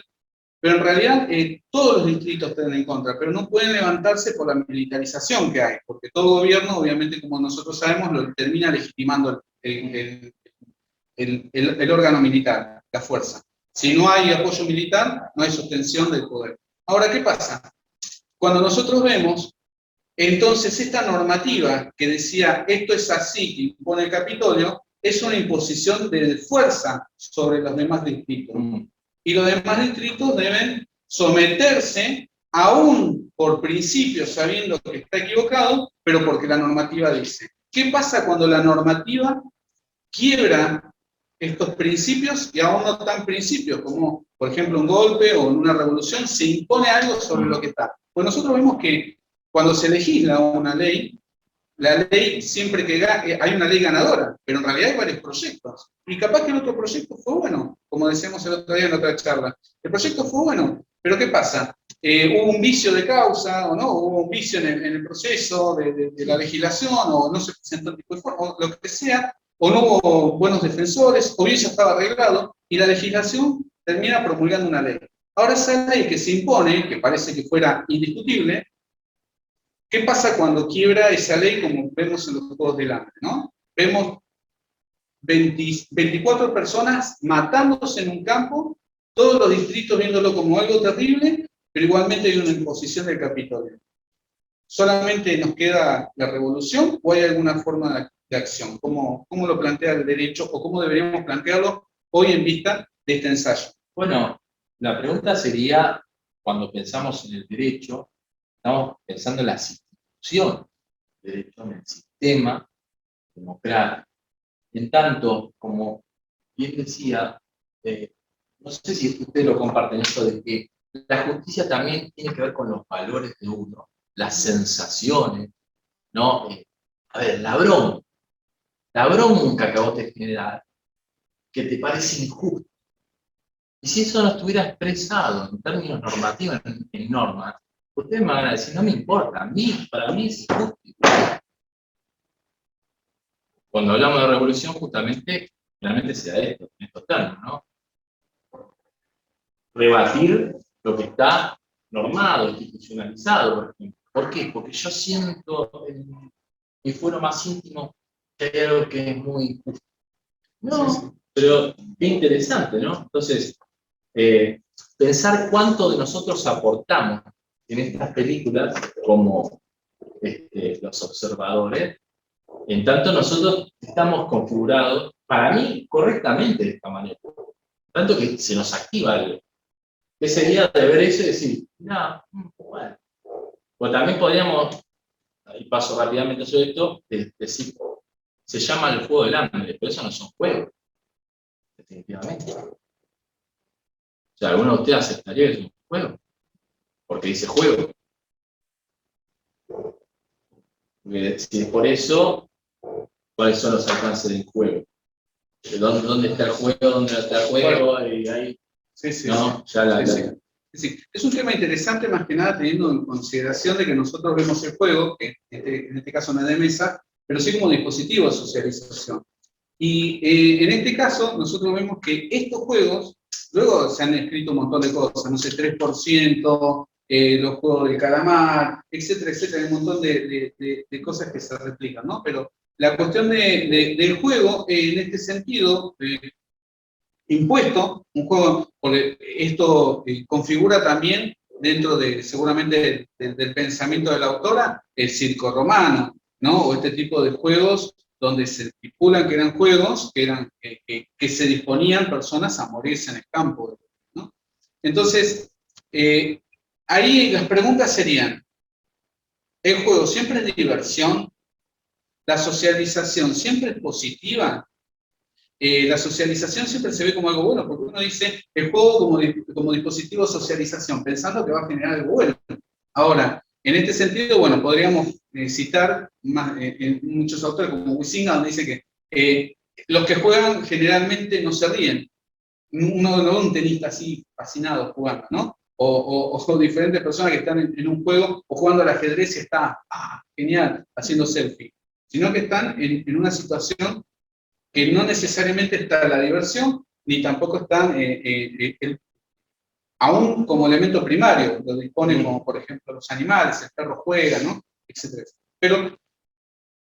Pero en realidad todos los distritos están en contra, pero no pueden levantarse por la militarización que hay, porque todo gobierno, obviamente, como nosotros sabemos, lo termina legitimando el órgano militar, la fuerza. Si no hay apoyo militar, no hay sostención del poder. Ahora, ¿qué pasa? Cuando nosotros vemos, entonces esta normativa que decía esto es así, que impone el Capitolio, es una imposición de fuerza sobre los demás distritos. Y los demás distritos deben someterse, aún por principio, sabiendo que está equivocado, pero porque la normativa dice. ¿Qué pasa cuando la normativa quiebra estos principios y aún no tan principios, como por ejemplo un golpe o en una revolución, se impone algo sobre lo que está? Pues nosotros vemos que cuando se legisla una ley, la ley siempre que hay una ley ganadora, pero en realidad hay varios proyectos. Y capaz que el otro proyecto fue bueno, como decíamos el otro día en otra charla. El proyecto fue bueno, pero ¿qué pasa? Hubo un vicio de causa, o no, hubo un vicio en el proceso de la legislación, o no se presentó el tipo de forma, o lo que sea, o no hubo buenos defensores, o bien ya estaba arreglado, y la legislación termina promulgando una ley. Ahora esa ley que se impone, que parece que fuera indiscutible, ¿qué pasa cuando quiebra esa ley como vemos en los Juegos del Hambre, ¿no? Vemos 24 personas matándose en un campo, todos los distritos viéndolo como algo terrible, pero igualmente hay una imposición del Capitolio. ¿Solamente nos queda la revolución o hay alguna forma de acción? ¿Cómo lo plantea el derecho o cómo deberíamos plantearlo hoy en vista de este ensayo? Bueno, la pregunta sería, cuando pensamos en el derecho, estamos pensando en las instituciones del derecho, en el sistema democrático. En tanto, como bien decía, no sé si ustedes lo comparten, esto de que la justicia también tiene que ver con los valores de uno, las sensaciones, ¿no? A ver, la bronca que a vos te genera, que te parece injusto. Y si eso no estuviera expresado en términos normativos, en normas, ustedes me van a decir, no me importa, para mí es injusto. Cuando hablamos de revolución, justamente, realmente se da esto, en estos términos, ¿no? Rebatir lo que está normado, institucionalizado, por ejemplo. ¿Por qué? Porque yo siento en mi fuero más íntimo que hay algo que es muy injusto. No, sí. Pero qué interesante, ¿no? Entonces, pensar cuánto de nosotros aportamos en estas películas como los observadores, en tanto nosotros estamos configurados, para mí, correctamente de esta manera. Tanto que se nos activa algo. ¿Qué sería de ver eso y decir, no, bueno? O también podríamos, y paso rápidamente sobre esto, decir, se llama el juego del hambre, pero eso no son juegos, definitivamente. O sea, ¿alguno de ustedes aceptaría que es un juego? Porque dice juego. Porque si es por eso, ¿cuáles son los alcances del juego? ¿Dónde está el juego? ¿Dónde está el juego? Y ahí, sí, sí, ¿no? Sí. Ya Sí. Sí. Es un tema interesante más que nada teniendo en consideración de que nosotros vemos el juego, que en este caso no es de mesa, pero sí como dispositivo de socialización. Y en este caso nosotros vemos que estos juegos, luego se han escrito un montón de cosas, no sé, 3%, los juegos del calamar, etcétera, etcétera, hay un montón de cosas que se replican, ¿no? Pero la cuestión del juego, en este sentido, impuesto, un juego, porque esto configura también dentro de, seguramente, del pensamiento de la autora, el circo romano, ¿no? O este tipo de juegos donde se estipulan que eran juegos que se disponían personas a morirse en el campo, ¿no? Entonces, ahí las preguntas serían, ¿el juego siempre es diversión? ¿La socialización siempre es positiva? La socialización siempre se ve como algo bueno, porque uno dice el juego como dispositivo de socialización, pensando que va a generar algo bueno. Ahora, en este sentido, bueno, podríamos citar muchos autores como Huizinga, donde dice que los que juegan generalmente no se ríen. Uno no ve un tenista así fascinado jugando, ¿no? O diferentes personas que están en un juego o jugando al ajedrez y está genial, haciendo selfie, sino que están en una situación que no necesariamente está la diversión, ni tampoco están aún como elemento primario, lo disponen como por ejemplo los animales, el perro juega, ¿no? Etcétera. Pero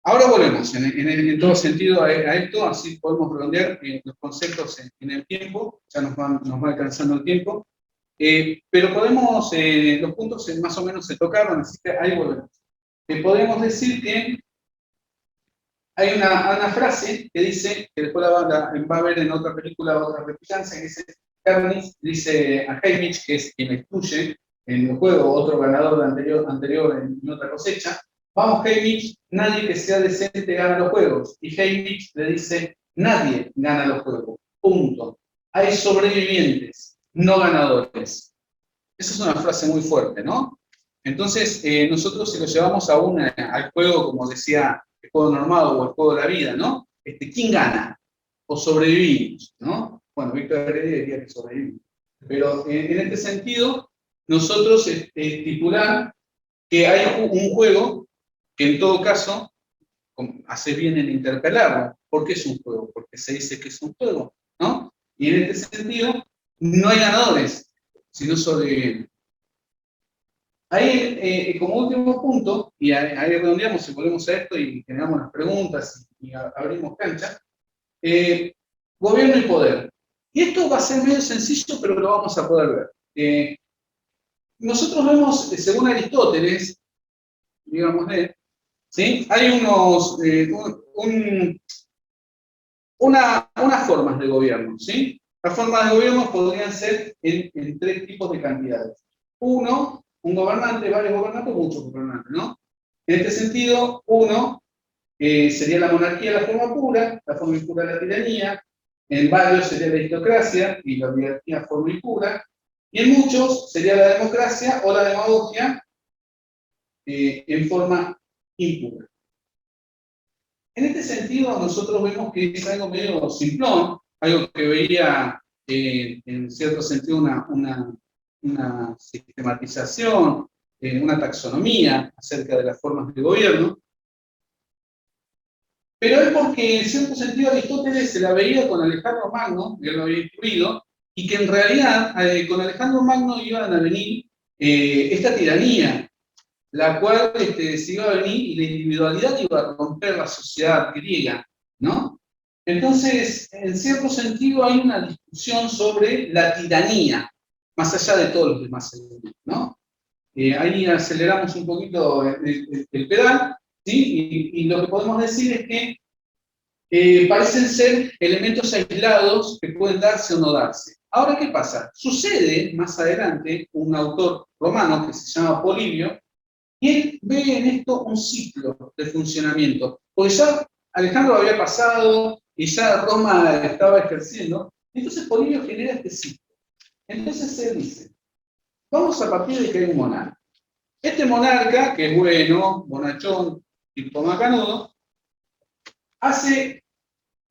ahora volvemos en todo sentido a esto, así podemos redondear los conceptos en el tiempo, ya nos va alcanzando el tiempo, pero podemos, los puntos más o menos se tocaron, así que ahí volvemos. Podemos decir que hay una frase que dice, que después va a ver en otra película, otra replicancia, que dice, Katniss dice a Haymitch, que es quien excluye en el juego, otro ganador anterior en otra cosecha, vamos Haymitch, nadie que sea decente gana los juegos. Y Haymitch le dice, nadie gana los juegos, punto. Hay sobrevivientes, no ganadores. Esa es una frase muy fuerte, ¿no? Entonces, nosotros si lo llevamos al juego, como decía, el juego normado o el juego de la vida, ¿no? ¿Quién gana? ¿O sobrevivimos? ¿No? Bueno, Víctor Heredia diría que sobrevivimos. Pero en este sentido, nosotros estipular que hay un juego que en todo caso hace bien en interpelarlo. ¿Por qué es un juego? Porque se dice que es un juego, ¿no? Y en este sentido, no hay ganadores, sino sobrevivientes. Ahí, como último punto, y ahí redondeamos y volvemos a esto y generamos las preguntas y abrimos cancha, gobierno y poder. Y esto va a ser medio sencillo, pero lo vamos a poder ver. Nosotros vemos, según Aristóteles, digamos, ¿sí? Hay unas formas de gobierno, ¿sí? Las formas de gobierno podrían ser en tres tipos de cantidades. Uno, un gobernante, varios gobernantes, muchos gobernantes, ¿no? En este sentido, uno sería la monarquía, la forma pura, la forma impura la tiranía, en varios sería la aristocracia y la oligarquía, forma impura, Y en muchos sería la democracia o la demagogia en forma impura. En este sentido, nosotros vemos que es algo medio simplón, algo que veía en cierto sentido una sistematización, una taxonomía acerca de las formas de gobierno, pero es porque en cierto sentido Aristóteles se la veía con Alejandro Magno, él lo había incluido, y que en realidad con Alejandro Magno iban a venir esta tiranía, la cual se iba a venir y la individualidad iba a romper la sociedad griega, ¿no? Entonces, en cierto sentido hay una discusión sobre la tiranía, más allá de todos los demás elementos, ¿no? Ahí aceleramos un poquito el pedal, ¿sí? Y lo que podemos decir es que parecen ser elementos aislados que pueden darse o no darse. Ahora, ¿qué pasa? Sucede más adelante un autor romano que se llama Polibio, y él ve en esto un ciclo de funcionamiento, porque ya Alejandro había pasado y ya Roma estaba ejerciendo, entonces Polibio genera este ciclo. Entonces él dice, vamos a partir de que hay un monarca. Este monarca, que es bueno, bonachón, tipo macanudo, hace,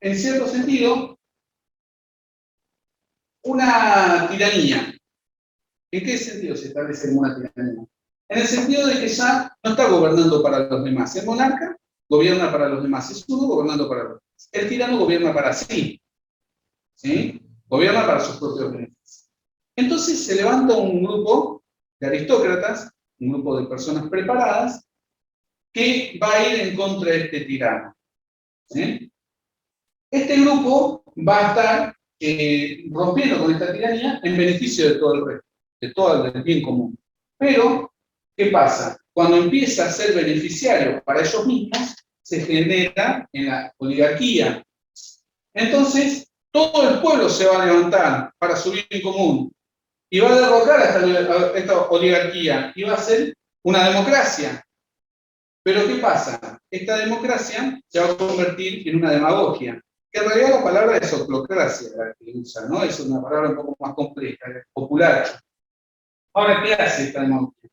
en cierto sentido, una tiranía. ¿En qué sentido se establece una tiranía? En el sentido de que ya no está gobernando para los demás. El monarca gobierna para los demás. Es uno gobernando para los demás. El tirano gobierna para sí. ¿Sí? Gobierna para sus propios beneficios. Entonces se levanta un grupo de aristócratas, un grupo de personas preparadas, que va a ir en contra de este tirano. ¿Sí? Este grupo va a estar rompiendo con esta tiranía en beneficio de todo el resto, de todo el bien común. Pero, ¿qué pasa? Cuando empieza a ser beneficiario para ellos mismos, se genera en la oligarquía. Entonces, todo el pueblo se va a levantar para su bien común y va a derrocar a esta oligarquía y va a ser una democracia. Pero ¿qué pasa? Esta democracia se va a convertir en una demagogia, que en realidad la palabra es oclocracia la que usa, ¿no? Es una palabra un poco más compleja, popular. Ahora, ¿qué hace esta demagogia?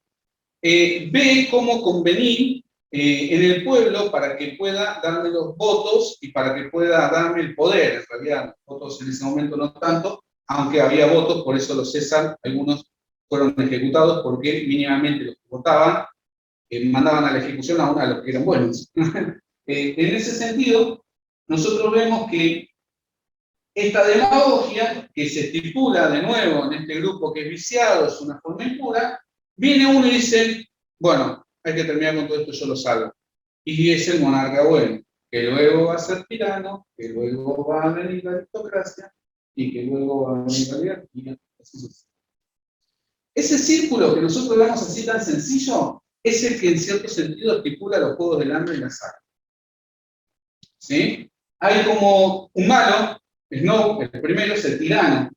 Ve cómo convenir en el pueblo para que pueda darme los votos y para que pueda darme el poder. En realidad, los votos en ese momento no tanto, aunque había votos, por eso los César, algunos fueron ejecutados porque mínimamente los que votaban mandaban a la ejecución a los que eran buenos. En ese sentido, nosotros vemos que esta demagogia, que se estipula de nuevo en este grupo que es viciado, es una forma impura, viene uno y dice, bueno, hay que terminar con todo esto, yo lo salvo. Y es el monarca bueno, que luego va a ser tirano, que luego va a venir la aristocracia, y que luego va a venir la oligarquía. Ese círculo que nosotros vemos así tan sencillo, es el que en cierto sentido estipula los juegos del hambre y la sangre. ¿Sí? Hay como un malo, Snow, el primero es el tirano.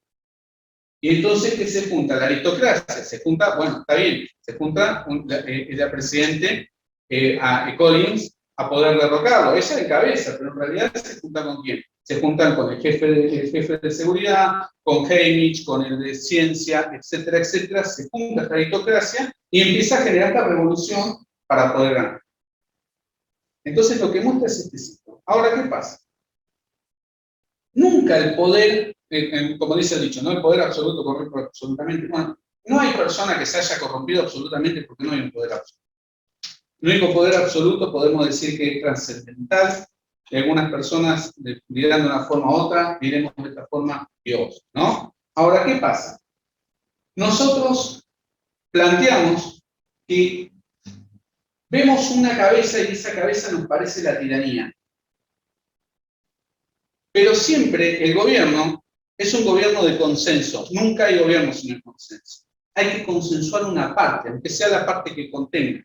Y entonces, ¿qué se junta? La aristocracia. Se junta, bueno, está bien, se junta la presidente a Collins a poder derrocarlo. Ella de cabeza, pero en realidad se junta con quién? Se juntan con el jefe de seguridad, con Heinrich, con el de ciencia, etcétera, etcétera. Se junta esta aristocracia y empieza a generar esta revolución para poder ganar. Entonces, lo que muestra es este ciclo. Ahora, ¿qué pasa? Nunca el poder, como dice el dicho, ¿no? El poder absoluto corrompe absolutamente. Bueno, no hay persona que se haya corrompido absolutamente porque no hay un poder absoluto. El único poder absoluto podemos decir que es trascendental, que algunas personas dirán de una forma u otra, diremos de esta forma Dios, ¿no? Ahora, ¿qué pasa? Nosotros planteamos que vemos una cabeza y esa cabeza nos parece la tiranía. Pero siempre el gobierno es un gobierno de consenso. Nunca hay gobierno sin el consenso. Hay que consensuar una parte, aunque sea la parte que contenga.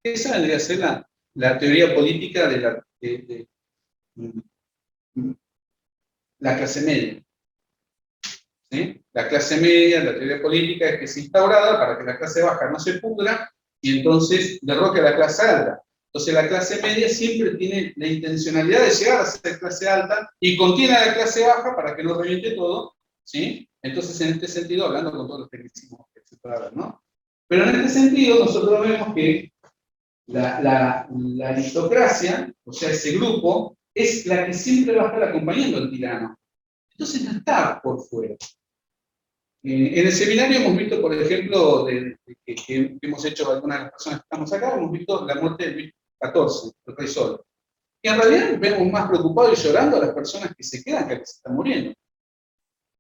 Esa vendría a ser la teoría política de la clase media. ¿Sí? La clase media, la teoría política es que es instaurada para que la clase baja no se pudra y entonces derroque a la clase alta. Entonces la clase media siempre tiene la intencionalidad de llegar a ser clase alta y contiene a la clase baja para que no reviente todo, ¿sí? Entonces en este sentido, hablando con todos los tecnicismos para ver, ¿no? Pero en este sentido, nosotros vemos que la aristocracia, o sea, ese grupo, es la que siempre va a estar acompañando al tirano. Entonces no está por fuera. En el seminario hemos visto, por ejemplo, que hemos hecho algunas de las personas que estamos acá, hemos visto la muerte de Luis XIV, el rey Sol. Y en realidad vemos más preocupados y llorando a las personas que se quedan que a las que se están muriendo.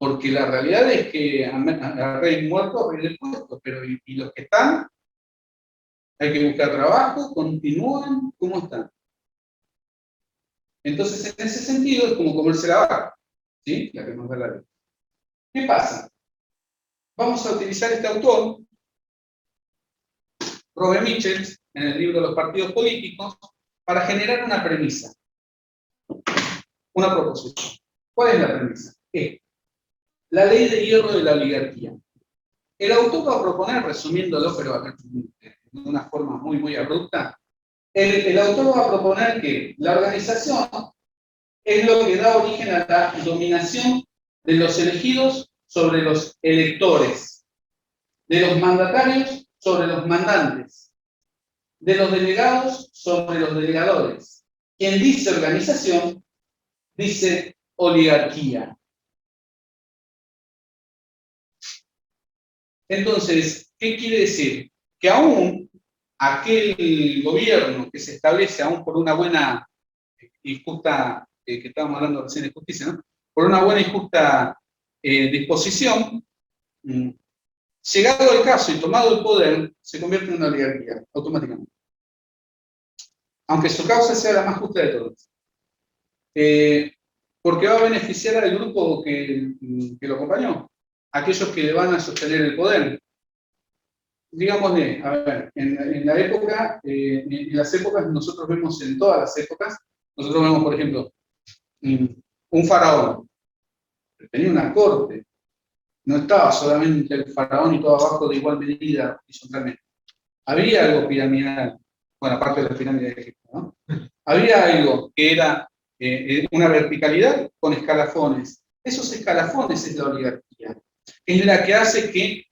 Porque la realidad es que al rey muerto, rey del puesto, pero y los que están, hay que buscar trabajo, continúan, ¿cómo están? Entonces, en ese sentido, es como comerse la vaca, ¿sí? La que nos da la ley. ¿Qué pasa? Vamos a utilizar este autor, Robert Michels, en el libro Los partidos políticos, para generar una premisa, una proposición. ¿Cuál es la premisa? Es la ley de hierro de la oligarquía. El autor va a proponer, resumiéndolo, pero de una forma muy abrupta, el autor va a proponer que la organización es lo que da origen a la dominación de los elegidos sobre los electores, de los mandatarios sobre los mandantes, de los delegados sobre los delegadores. Quien dice organización, dice oligarquía. Entonces, ¿qué quiere decir? Que aún aquel gobierno que se establece, aún por una buena y justa, que estábamos hablando recién de justicia, ¿no? Por una buena y justa disposición, llegado el caso y tomado el poder, se convierte en una oligarquía, automáticamente. Aunque su causa sea la más justa de todas. Porque va a beneficiar al grupo que lo acompañó, aquellos que le van a sostener el poder. Digámosle, a ver, en la época, en las épocas, nosotros vemos en todas las épocas, nosotros vemos, por ejemplo, un faraón, que tenía una corte, no estaba solamente el faraón y todo abajo de igual medida horizontalmente. Había algo piramidal, bueno, aparte de la pirámide de Egipto, ¿no? Había algo que era una verticalidad con escalafones. Esos escalafones es la oligarquía. Es la que hace que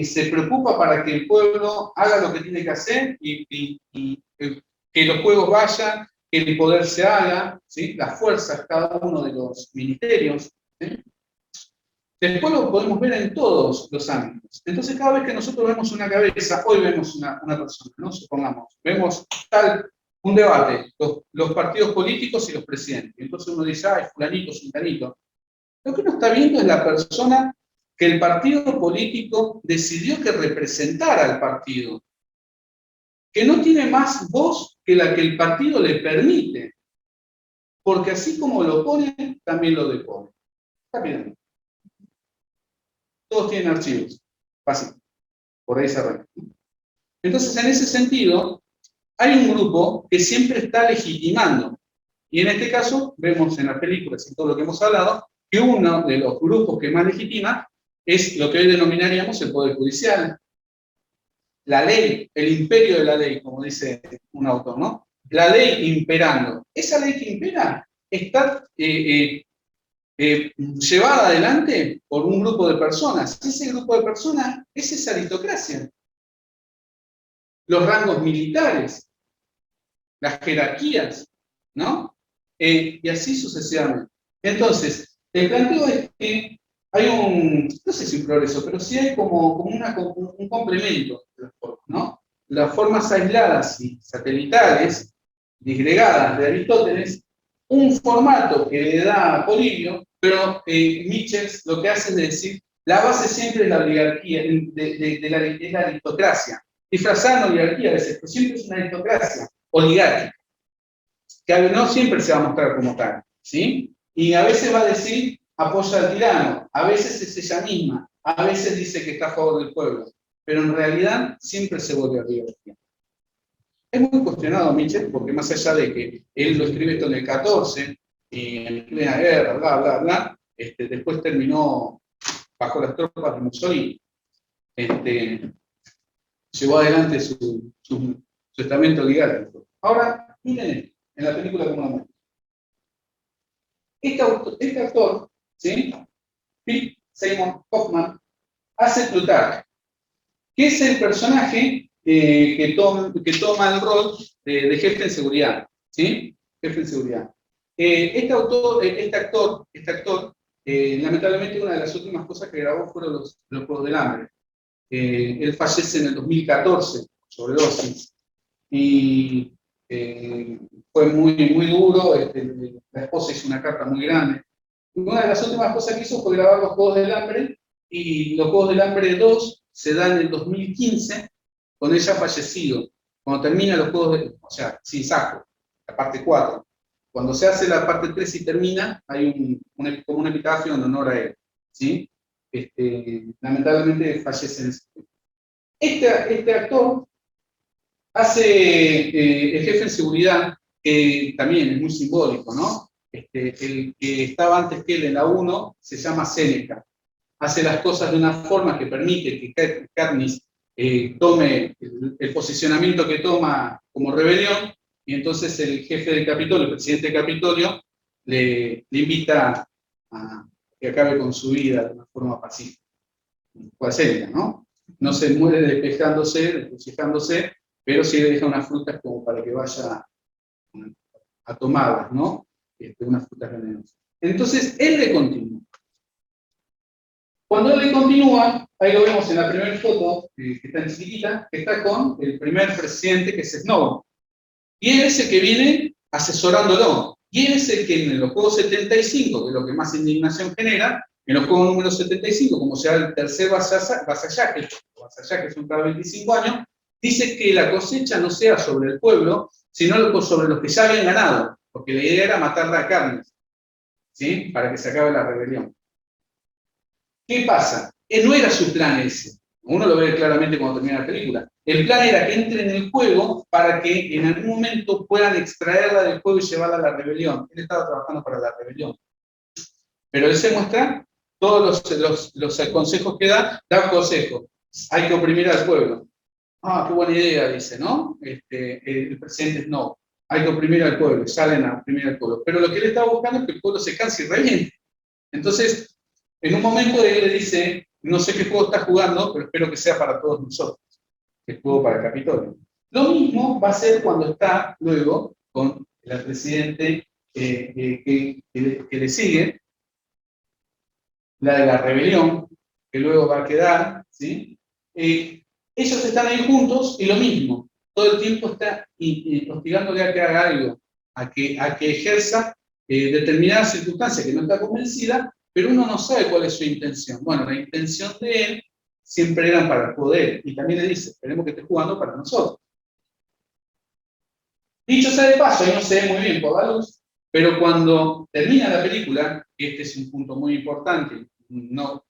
se preocupa para que el pueblo haga lo que tiene que hacer y que los juegos vayan, que el poder se haga, ¿sí? Las fuerzas, cada uno de los ministerios, ¿sí? Después lo podemos ver en todos los ámbitos. Entonces, cada vez que nosotros vemos una cabeza, hoy vemos una persona, ¿no? Supongamos, vemos un debate, los partidos políticos y los presidentes. Entonces uno dice, ay, fulanito, sultanito. Lo que uno está viendo es la persona que el partido político decidió que representara al partido, que no tiene más voz que la que el partido le permite, porque así como lo pone, también lo depone. Está bien. Todos tienen archivos, fácil, por ahí se arranca. Entonces, en ese sentido, hay un grupo que siempre está legitimando, y en este caso, vemos en las películas y todo lo que hemos hablado, que uno de los grupos que más legitima es lo que hoy denominaríamos el Poder Judicial. La ley, el imperio de la ley, como dice un autor, ¿no? La ley imperando. Esa ley que impera está llevada adelante por un grupo de personas. Ese grupo de personas es esa aristocracia. Los rangos militares, las jerarquías, ¿no? Y así sucesivamente. Entonces, el planteo es que hay no sé si un progreso, pero sí hay como un complemento de las formas, ¿no? Las formas aisladas y satelitales, disgregadas de Aristóteles, un formato que le da Polibio, pero Michels lo que hace es decir, la base siempre es la oligarquía, es la aristocracia. Disfrazada en oligarquía a veces, pero siempre es una aristocracia oligárquica, que no siempre se va a mostrar como tal, ¿sí? Y a veces va a decir, apoya al tirano, a veces es ella misma, a veces dice que está a favor del pueblo, pero en realidad siempre se vuelve oligarquía. Es muy cuestionado Michels, porque más allá de que él lo escribe esto en el 14, y en plena guerra, bla, bla, bla, después terminó bajo las tropas de Mussolini. Llevó adelante su estamento oligárquico. Ahora, miren esto, en la película como la muestra. Este actor, ¿sí? Philip Seymour Hoffman, hace Plutarco. que es el personaje que toma el rol de jefe en seguridad, ¿sí? Jefe en seguridad. Este actor, lamentablemente una de las últimas cosas que grabó fueron los Juegos del Hambre. Él fallece en el 2014, sobredosis, y fue muy duro, la esposa hizo una carta muy grande. Y una de las últimas cosas que hizo fue grabar los Juegos del Hambre, y los Juegos del Hambre 2 se dan en el 2015, con ella fallecido. Cuando termina los Juegos, o sea, sin saco, la parte 4. Cuando se hace la parte 3 y termina, hay como un epitafio en honor a él, ¿sí? Lamentablemente fallece en ese tiempo. Este actor hace el jefe en seguridad, que también es muy simbólico, ¿no? El que estaba antes que él en la 1 se llama Séneca. Hace las cosas de una forma que permite que Katniss tome el posicionamiento que toma como rebelión, y entonces el jefe del Capitolio, el presidente del Capitolio, le invita a que acabe con su vida de una forma pacífica. Cual Séneca, ¿no? No se muere despejándose, pero sí le deja unas frutas como para que vaya a tomarlas, ¿no? Unas frutas venenosas. Entonces, él le continúa. Cuando él le continúa, ahí lo vemos en la primera foto, que está en chiquitita, que está con el primer presidente, que es Snow. Y él es el que viene asesorándolo. Y él es el que en los Juegos 75, que es lo que más indignación genera, en los Juegos número 75, como sea el tercer vasallaje, que son cada 25 años, dice que la cosecha no sea sobre el pueblo, sino sobre los que ya habían ganado, porque la idea era matar a Katniss, ¿sí? Para que se acabe la rebelión. ¿Qué pasa? No era su plan ese. Uno lo ve claramente cuando termina la película. El plan era que entre en el juego para que en algún momento puedan extraerla del juego y llevarla a la rebelión. Él estaba trabajando para la rebelión. Pero él se muestra todos los consejos que da un consejo. Hay que oprimir al pueblo. Ah, qué buena idea, dice, ¿no? El presidente no. Hay que oprimir al pueblo, salen a oprimir al pueblo. Pero lo que él estaba buscando es que el pueblo se canse y reviente. Entonces, en un momento él le dice, no sé qué juego estás jugando, pero espero que sea para todos nosotros. El juego para el Capitolio. Lo mismo va a ser cuando está luego con el presidente que le sigue, la de la rebelión, que luego va a quedar, ¿sí? Ellos están ahí juntos y lo mismo, todo el tiempo está hostigándole a que haga algo, a que ejerza determinadas circunstancias que no está convencida, pero uno no sabe cuál es su intención. Bueno, la intención de él siempre era para el poder, y también le dice, esperemos que esté jugando para nosotros. Dicho sea de paso, ahí no se ve muy bien por la luz, pero cuando termina la película, y este es un punto muy importante, no,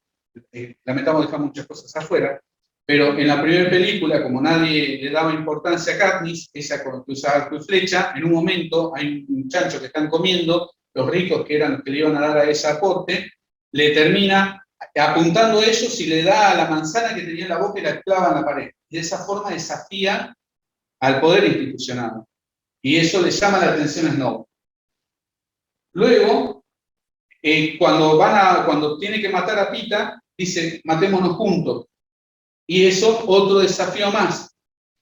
lamentamos dejar muchas cosas afuera, pero en la primera película, como nadie le daba importancia a Katniss, ella con usaba arco y flecha, en un momento hay un chancho que están comiendo, los ricos que eran los que le iban a dar a ese aporte, le termina apuntando a ellos y le da a la manzana que tenía en la boca y la clava en la pared. Y de esa forma desafía al poder institucional. Y eso le llama la atención a Snow. Luego, cuando tiene que matar a Pita, dice, matémonos juntos. Y eso, otro desafío más.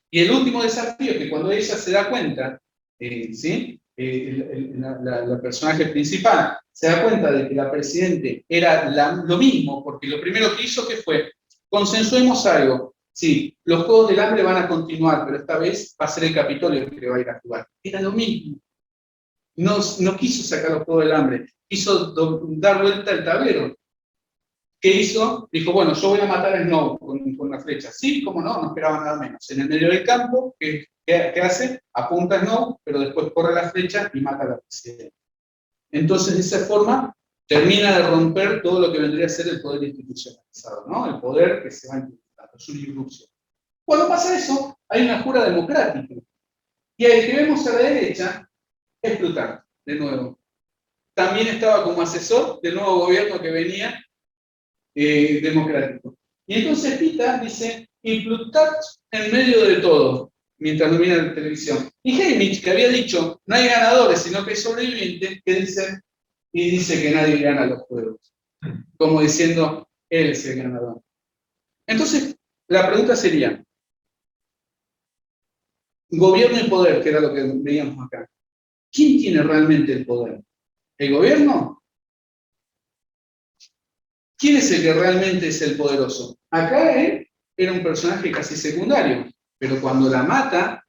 Y el último desafío, que cuando ella se da cuenta, ¿sí? La personaje principal se da cuenta de que la presidente era lo mismo, porque lo primero que hizo que fue, consensuemos algo, sí, los Juegos del Hambre van a continuar, pero esta vez va a ser el Capitolio el que va a ir a jugar. Era lo mismo. No quiso sacar los Juegos del Hambre, quiso dar vuelta al tablero. ¿Qué hizo? Dijo, bueno, yo voy a matar a Snow con la flecha. Sí, cómo no esperaba nada menos. En el medio del campo, ¿qué hace? Apunta a Snow, pero después corre la flecha y mata a la presidenta. Entonces, de esa forma, termina de romper todo lo que vendría a ser el poder institucionalizado, ¿no? El poder que se va implementando, su irrupción. Cuando pasa eso, hay una jura democrática. Y el que vemos a la derecha es Plutarco, de nuevo. También estaba como asesor del nuevo gobierno que venía democrático. Y entonces Pita dice, y Plutarco en medio de todo, mientras lo mira en la televisión. Y Haymitch, que había dicho, no hay ganadores, sino que hay sobrevivientes, que dice que nadie gana los juegos. Como diciendo, él es el ganador. Entonces, La pregunta sería, gobierno y poder, que era lo que veíamos acá. ¿Quién tiene realmente el poder? ¿El gobierno? ¿Quién es el que realmente es el poderoso? Acá era un personaje casi secundario, pero cuando la mata,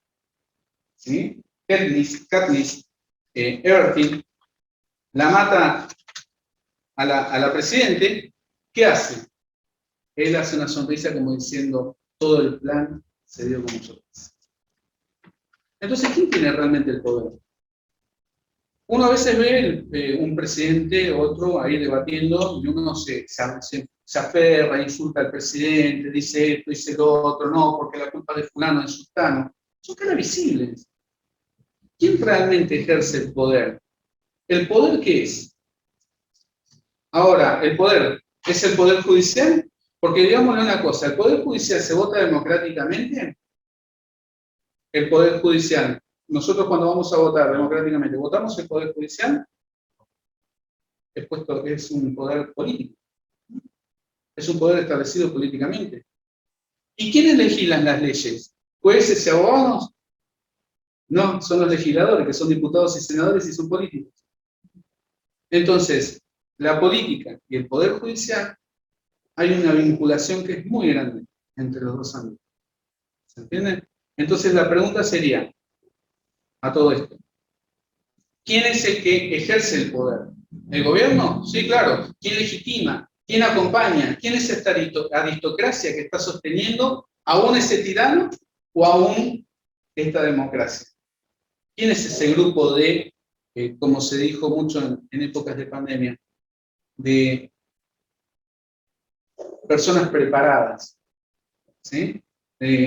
¿sí? Katniss Everdeen, la mata a la presidente, ¿qué hace? Él hace una sonrisa como diciendo, todo el plan se dio como yo pensé. Entonces, ¿quién tiene realmente el poder? Uno a veces ve un presidente, otro ahí debatiendo, y uno se aferra, insulta al presidente, dice esto, dice lo otro, no, porque la culpa de fulano, de sultano. Son caras visibles. ¿Quién realmente ejerce el poder? ¿El poder qué es? Ahora, ¿el poder es el poder judicial? Porque digámosle una cosa, ¿el poder judicial se vota democráticamente? El poder judicial. Nosotros cuando vamos a votar democráticamente, ¿votamos el poder judicial? Es un poder político. Es un poder establecido políticamente. ¿Y quiénes legislan las leyes? ¿Jueces y abogados? No, son los legisladores, que son diputados y senadores y son políticos. Entonces, la política y el poder judicial, hay una vinculación que es muy grande entre los dos ámbitos. ¿Se entiende? Entonces la pregunta sería, a todo esto, ¿quién es el que ejerce el poder? ¿El gobierno? Sí, claro. ¿Quién legitima? ¿Quién acompaña? ¿Quién es esta aristocracia que está sosteniendo aún ese tirano o aún esta democracia? ¿Quién es ese grupo de, como se dijo mucho en épocas de pandemia, de personas preparadas? ¿Sí?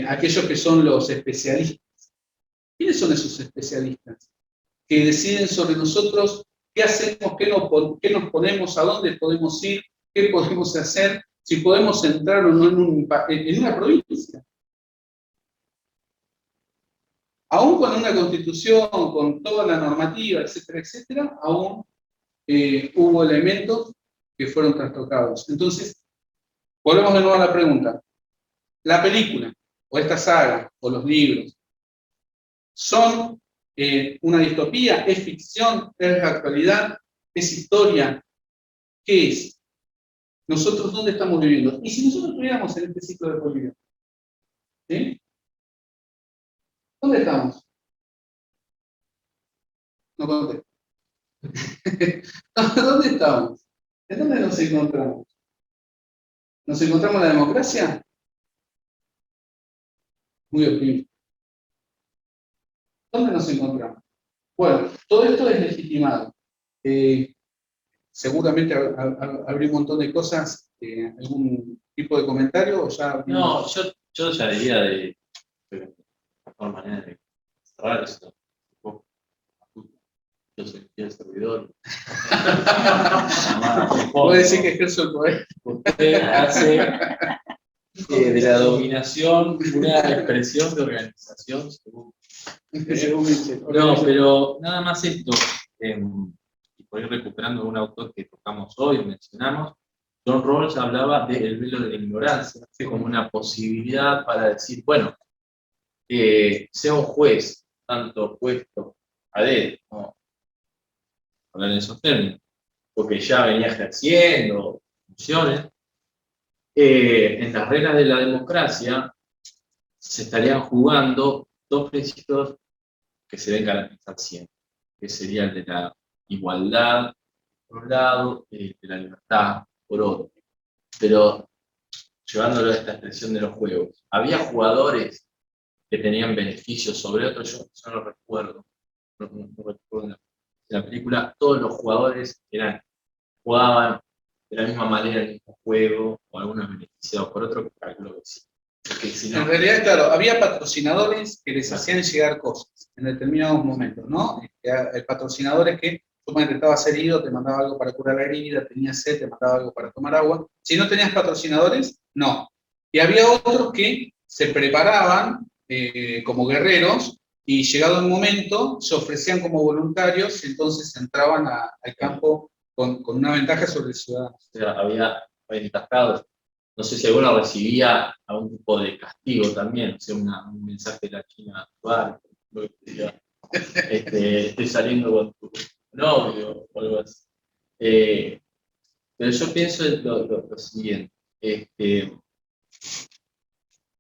Aquellos que son los especialistas. ¿Quiénes son esos especialistas? Que deciden sobre nosotros qué hacemos, qué nos ponemos, a dónde podemos ir, qué podemos hacer, si podemos entrar o no en una provincia. Aún con una constitución, con toda la normativa, etcétera, etcétera, aún hubo elementos que fueron trastocados. Entonces, volvemos de nuevo a la pregunta. La película, o esta saga, o los libros, ¿son una distopía? ¿Es ficción? ¿Es actualidad? ¿Es historia? ¿Qué es? ¿Nosotros dónde estamos viviendo? ¿Y si nosotros estuviéramos en este ciclo de Bolivia? ¿Sí? ¿Dónde estamos? No contesto. ¿Dónde estamos? ¿En dónde nos encontramos? ¿Nos encontramos en la democracia? Muy optimista. ¿Dónde nos encontramos? Bueno, todo esto es legitimado. Seguramente habría un montón de cosas, algún tipo de comentario o ya... No, yo ya diría de mejor manera de cerrar esto. Yo soy el servidor. Puedo decir que ejerzo el poder. Usted hace de la dominación una expresión de organización según. No, pero nada más esto. Y por ir recuperando un autor que tocamos hoy, mencionamos, John Rawls hablaba del velo de la ignorancia como una posibilidad para decir, bueno, sea un juez tanto puesto a él, ¿no? Hablar en esos términos, porque ya venía ejerciendo funciones, en las reglas de la democracia se estarían jugando dos principios que se deben garantizar siempre, que sería el de la igualdad por un lado y el de la libertad por otro. Pero llevándolo a esta expresión de los juegos, había jugadores que tenían beneficios sobre otros, yo no recuerdo, no recuerdo en la película, todos los jugadores jugaban de la misma manera el mismo juego, o algunos beneficiados por otro, que calculo que sí. Si no, en realidad, claro, había patrocinadores que les hacían llegar cosas en determinados momentos, ¿no? El patrocinador es que suponete estabas herido, te mandaba algo para curar la herida, tenías sed, te mandaba algo para tomar agua. Si no tenías patrocinadores, no. Y había otros que se preparaban como guerreros y llegado el momento se ofrecían como voluntarios y entonces entraban al campo con una ventaja sobre el ciudadano. O sea, había ventajados no sé si alguno recibía algún tipo de castigo también, o sea, un mensaje de la China actual, lo que te diga, estoy saliendo con tu novio o algo así. Pero yo pienso lo siguiente,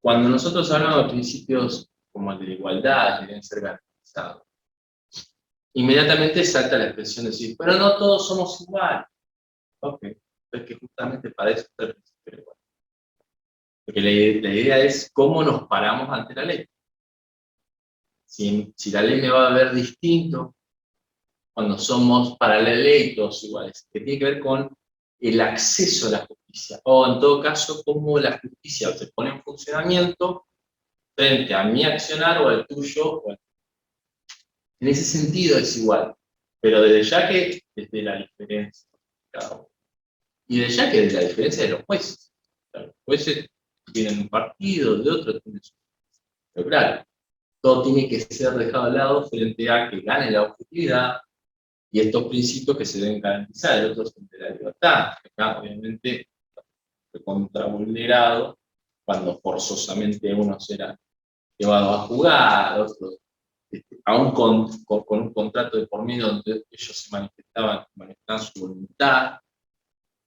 cuando nosotros hablamos de principios como el de la igualdad, que deben ser garantizados, inmediatamente salta la expresión de decir, pero no todos somos iguales. Ok, es que justamente para eso está el principio de la igualdad. Porque la idea es cómo nos paramos ante la ley. Si la ley me va a ver distinto cuando somos para la ley todos iguales, que tiene que ver con el acceso a la justicia, o en todo caso, cómo la justicia se pone en funcionamiento frente a mi accionar o al tuyo. Bueno, en ese sentido es igual, pero desde ya que desde la diferencia, claro, y desde ya que desde la diferencia de los jueces. Los jueces tienen un partido, de otro tienen su. Pero claro, todo tiene que ser dejado de lado frente a que gane la objetividad y estos principios que se deben garantizar, el otro es de la libertad, que acá obviamente fue contravulnerado cuando forzosamente uno será llevado a jugar, otros, aún con un contrato de por medio donde ellos se manifestaban su voluntad.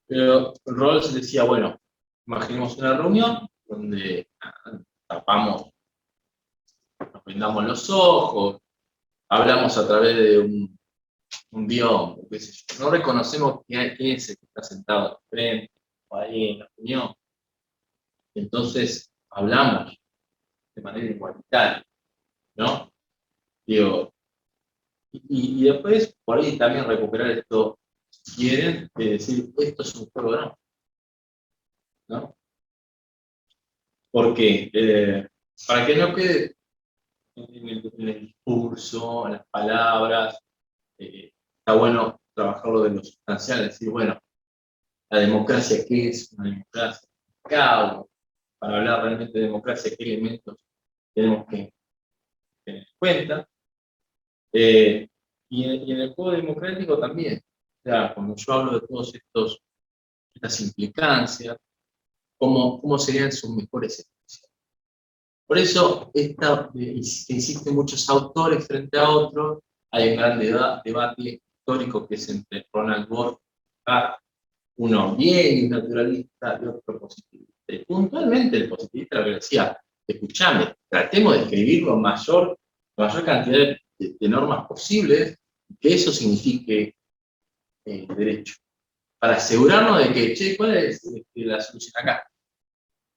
Pero Rawls decía, bueno, imaginemos una reunión donde tapamos, nos vendamos los ojos, hablamos a través de un biombo, qué sé yo. No reconocemos quién es el que está sentado al frente o ahí en la reunión. Entonces hablamos de manera igualitaria, ¿no? Digo, y después por ahí también recuperar esto, si quieren, de decir, esto es un juego, ¿no? Porque para que no quede en el discurso, en las palabras, está bueno trabajarlo de lo sustancial, decir, bueno, la democracia, ¿qué es una democracia? Para hablar realmente de democracia, ¿qué elementos tenemos que tener en cuenta? Y en el juego democrático también, o sea, cuando yo hablo de todas estas implicancias, ¿cómo serían sus mejores expresiones? Por eso, insisten muchos autores frente a otros, hay un gran debate histórico que es entre Ronald Borges y Descartes, uno bien naturalista y otro positivista. Y puntualmente el positivista lo que decía, escuchame, tratemos de escribir la mayor cantidad de normas posibles, que eso signifique derecho. Para asegurarnos de que, che, ¿cuál es la solución acá?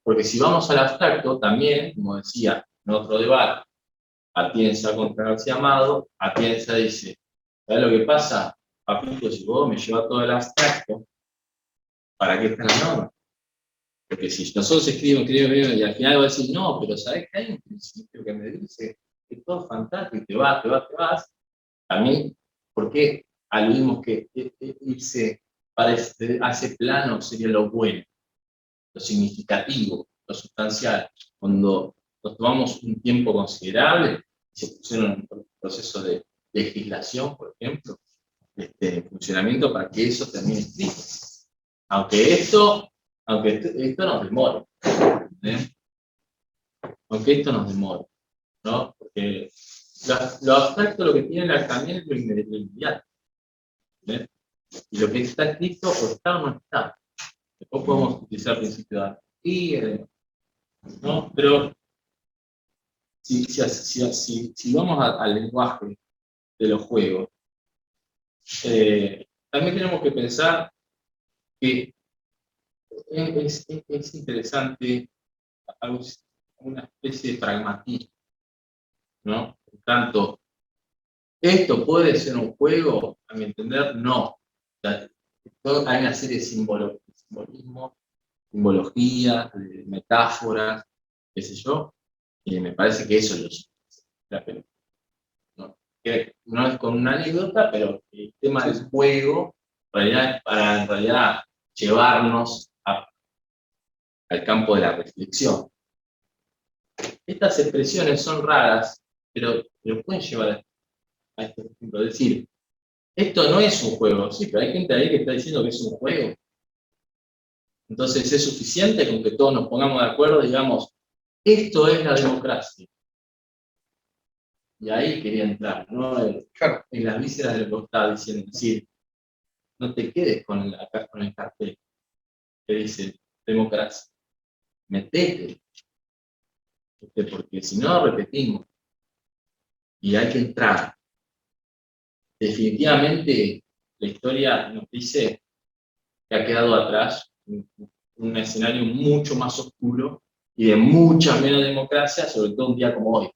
Porque si vamos al abstracto, también, como decía en otro debate, Atienza contra García Amado, Atienza dice, ¿sabes lo que pasa? Papito, si vos me llevas todo el abstracto, ¿para qué está la norma? Porque si nosotros escribimos, y al final voy a decir, no, pero ¿sabés que hay un principio que me dice que todo es fantástico y te vas? También, ¿por qué aludimos que irse a ese plano sería lo bueno, lo significativo, lo sustancial? Cuando nos tomamos un tiempo considerable, se pusieron un proceso de legislación, por ejemplo, de funcionamiento para que eso termine escrito. Aunque esto nos demore, aunque esto nos demore, ¿no? Porque lo abstracto lo que tiene también es lo inmediato, ¿eh? Y lo que está escrito o está o no está. Después podemos utilizar el principio de anarquía, ¿no? Pero si vamos al lenguaje de los juegos, también tenemos que pensar que es interesante una especie de pragmatismo, ¿no? Por tanto, ¿esto puede ser un juego? A mi entender, no. Hay una serie de simbolismos, simbologías, de metáforas, qué sé yo, y me parece que eso es la película. ¿No? Que no es con una anécdota, pero el tema del juego, en realidad llevarnos al campo de la reflexión. Estas expresiones son raras, pero pueden llevar a este ejemplo. Es decir, esto no es un juego, sí, pero hay gente ahí que está diciendo que es un juego. Entonces es suficiente con que todos nos pongamos de acuerdo y digamos, esto es la democracia. Y ahí quería entrar, ¿no? Claro. En las vísceras de lo que estaba diciendo. Es decir, no te quedes con el cartel que dice democracia. Metete. Porque si no, repetimos. Y hay que entrar. Definitivamente, la historia nos dice que ha quedado atrás un escenario mucho más oscuro y de mucha menos democracia, sobre todo un día como hoy.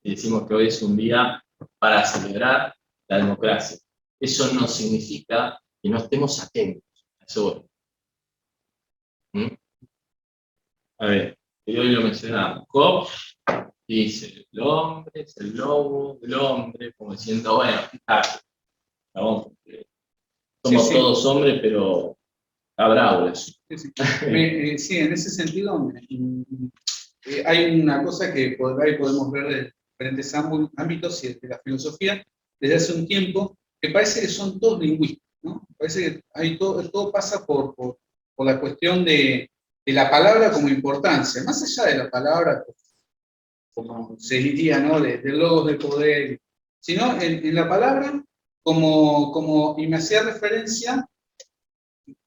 Y decimos que hoy es un día para celebrar la democracia. Eso no significa que no estemos atentos a eso. A ver, hoy lo mencionamos. Job dice, el hombre es el lobo del hombre, como diciendo, bueno, fíjate, somos Sí. todos hombres, pero está bravo eso. Sí, en ese sentido hay una cosa que ahí podemos ver de diferentes ámbitos y de la filosofía desde hace un tiempo, que parece que son todos lingüísticos, ¿no? Parece que todo pasa por la cuestión de la palabra como importancia, más allá de la palabra, como se diría, ¿no? De logos de poder, sino en la palabra y me hacía referencia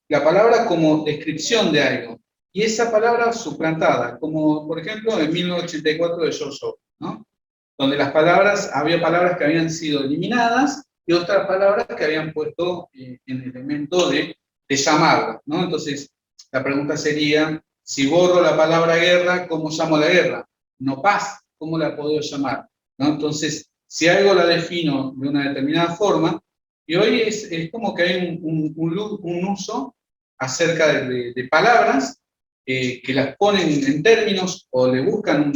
la palabra como descripción de algo, y esa palabra suplantada, como por ejemplo en 1984 de George Orwell, ¿no? Donde había palabras que habían sido eliminadas y otras palabras que habían puesto en el elemento de llamarla, ¿no? Entonces, la pregunta sería, si borro la palabra guerra, ¿cómo llamo la guerra? No paz, ¿cómo la puedo llamar? ¿No? Entonces, si algo la defino de una determinada forma, y hoy es como que hay un uso acerca de palabras que las ponen en términos o le buscan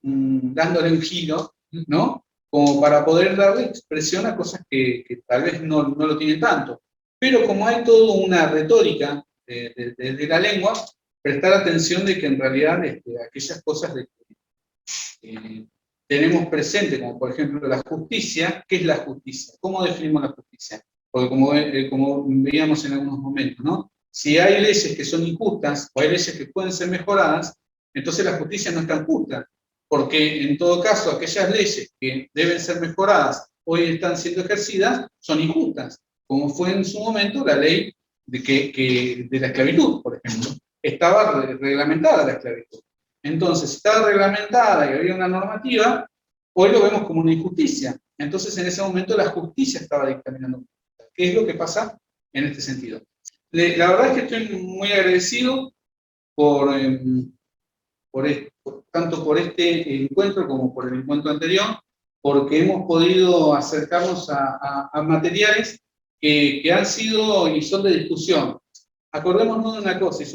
dándole un giro, ¿no? Como para poder darle expresión a cosas que tal vez no lo tienen tanto. Pero como hay toda una retórica de la lengua, prestar atención de que en realidad aquellas cosas tenemos presente, como por ejemplo la justicia. ¿Qué es la justicia? ¿Cómo definimos la justicia? Porque como veíamos en algunos momentos, ¿no? Si hay leyes que son injustas o hay leyes que pueden ser mejoradas, entonces la justicia no es tan justa, porque en todo caso aquellas leyes que deben ser mejoradas hoy están siendo ejercidas son injustas, como fue en su momento la ley de la esclavitud, por ejemplo. Estaba reglamentada la esclavitud. Entonces, si estaba reglamentada y había una normativa, hoy lo vemos como una injusticia. Entonces, en ese momento la justicia estaba dictaminando. ¿Qué es lo que pasa en este sentido? La verdad es que estoy muy agradecido tanto por este encuentro como por el encuentro anterior, porque hemos podido acercarnos a materiales que han sido y son de discusión. Acordémonos de una cosa, y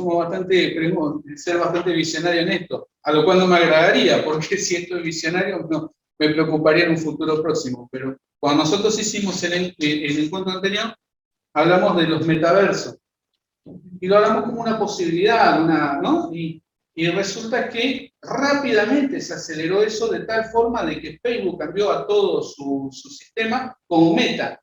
queremos ser bastante visionarios en esto, a lo cual no me agradaría, porque si esto es visionario, no, me preocuparía en un futuro próximo. Pero cuando nosotros hicimos el encuentro anterior, hablamos de los metaversos, y lo hablamos como una posibilidad, ¿no? Y resulta que rápidamente se aceleró eso de tal forma de que Facebook cambió a todo su sistema como Meta.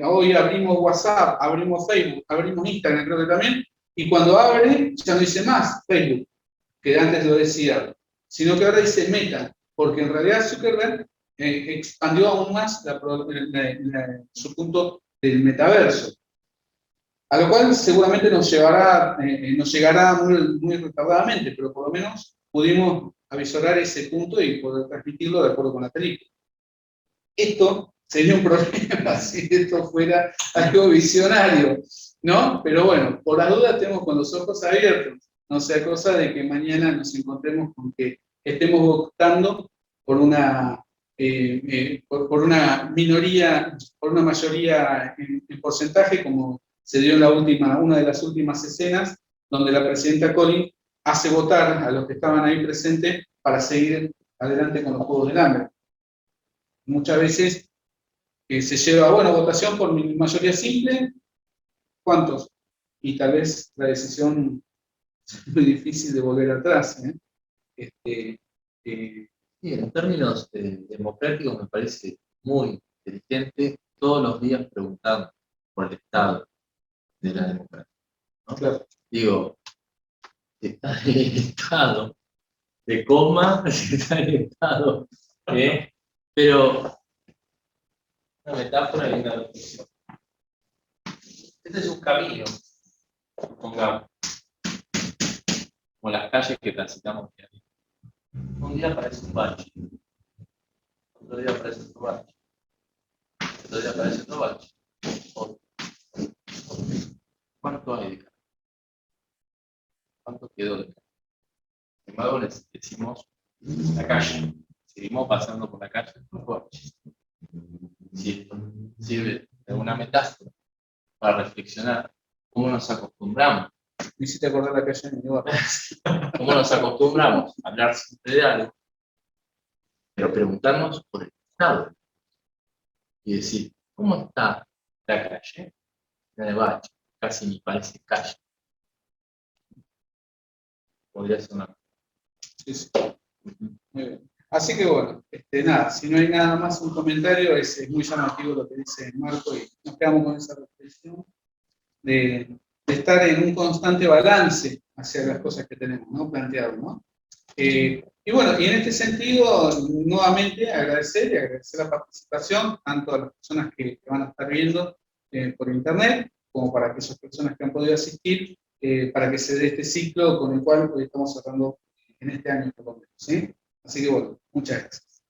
Hoy abrimos WhatsApp, abrimos Facebook, abrimos Instagram, creo que también, y cuando abre ya no dice más Facebook, que antes lo decía, sino que ahora dice Meta, porque en realidad Zuckerberg expandió aún más su punto del metaverso. A lo cual seguramente nos llegará muy retardadamente, pero por lo menos pudimos avisorar ese punto y poder transmitirlo de acuerdo con la película. Esto sería un problema si esto fuera algo visionario, ¿no? Pero bueno, por las dudas tenemos con los ojos abiertos, no sea cosa de que mañana nos encontremos con que estemos votando por una minoría, por una mayoría en porcentaje, como se dio en una de las últimas escenas, donde la presidenta Collins hace votar a los que estaban ahí presentes para seguir adelante con los Juegos del Hambre. Muchas veces se lleva, votación por mayoría simple, ¿cuántos? Y tal vez la decisión es muy difícil de volver atrás. Sí, en términos democráticos me parece muy inteligente todos los días preguntar por el estado de la democracia. ¿no? Claro. Digo, si está en el estado de coma, si está en el estado, pero una metáfora y una reflexión. Este es un camino, supongamos, como las calles que transitamos diario. Un día aparece un bache, otro día aparece otro bache, otro día aparece otro bache. ¿Cuánto hay de cada? ¿Cuánto quedó de cada? Sin embargo, les decimos la calle. Seguimos pasando por la calle los baches. Si esto sirve de una metáfora para reflexionar cómo nos acostumbramos. Me hiciste acordar la calle en mi lugar. ¿Cómo nos acostumbramos a hablar siempre de algo? Pero preguntarnos por el estado. Y decir, ¿cómo está la calle? En el bache, casi ni parece calle. Podría ser una. Sí, sí. Muy bien. Así que bueno, nada, si no hay nada más, un comentario, es muy llamativo lo que dice Marco y nos quedamos con esa reflexión de estar en un constante balance hacia las cosas que tenemos, ¿no? Planteado, ¿no? Y bueno, y en este sentido, nuevamente agradecer la participación, tanto a las personas que van a estar viendo por internet, como para aquellas personas que han podido asistir, para que se dé este ciclo con el cual hoy estamos cerrando en este año, por lo menos, ¿sí? Así que bueno, muchas gracias.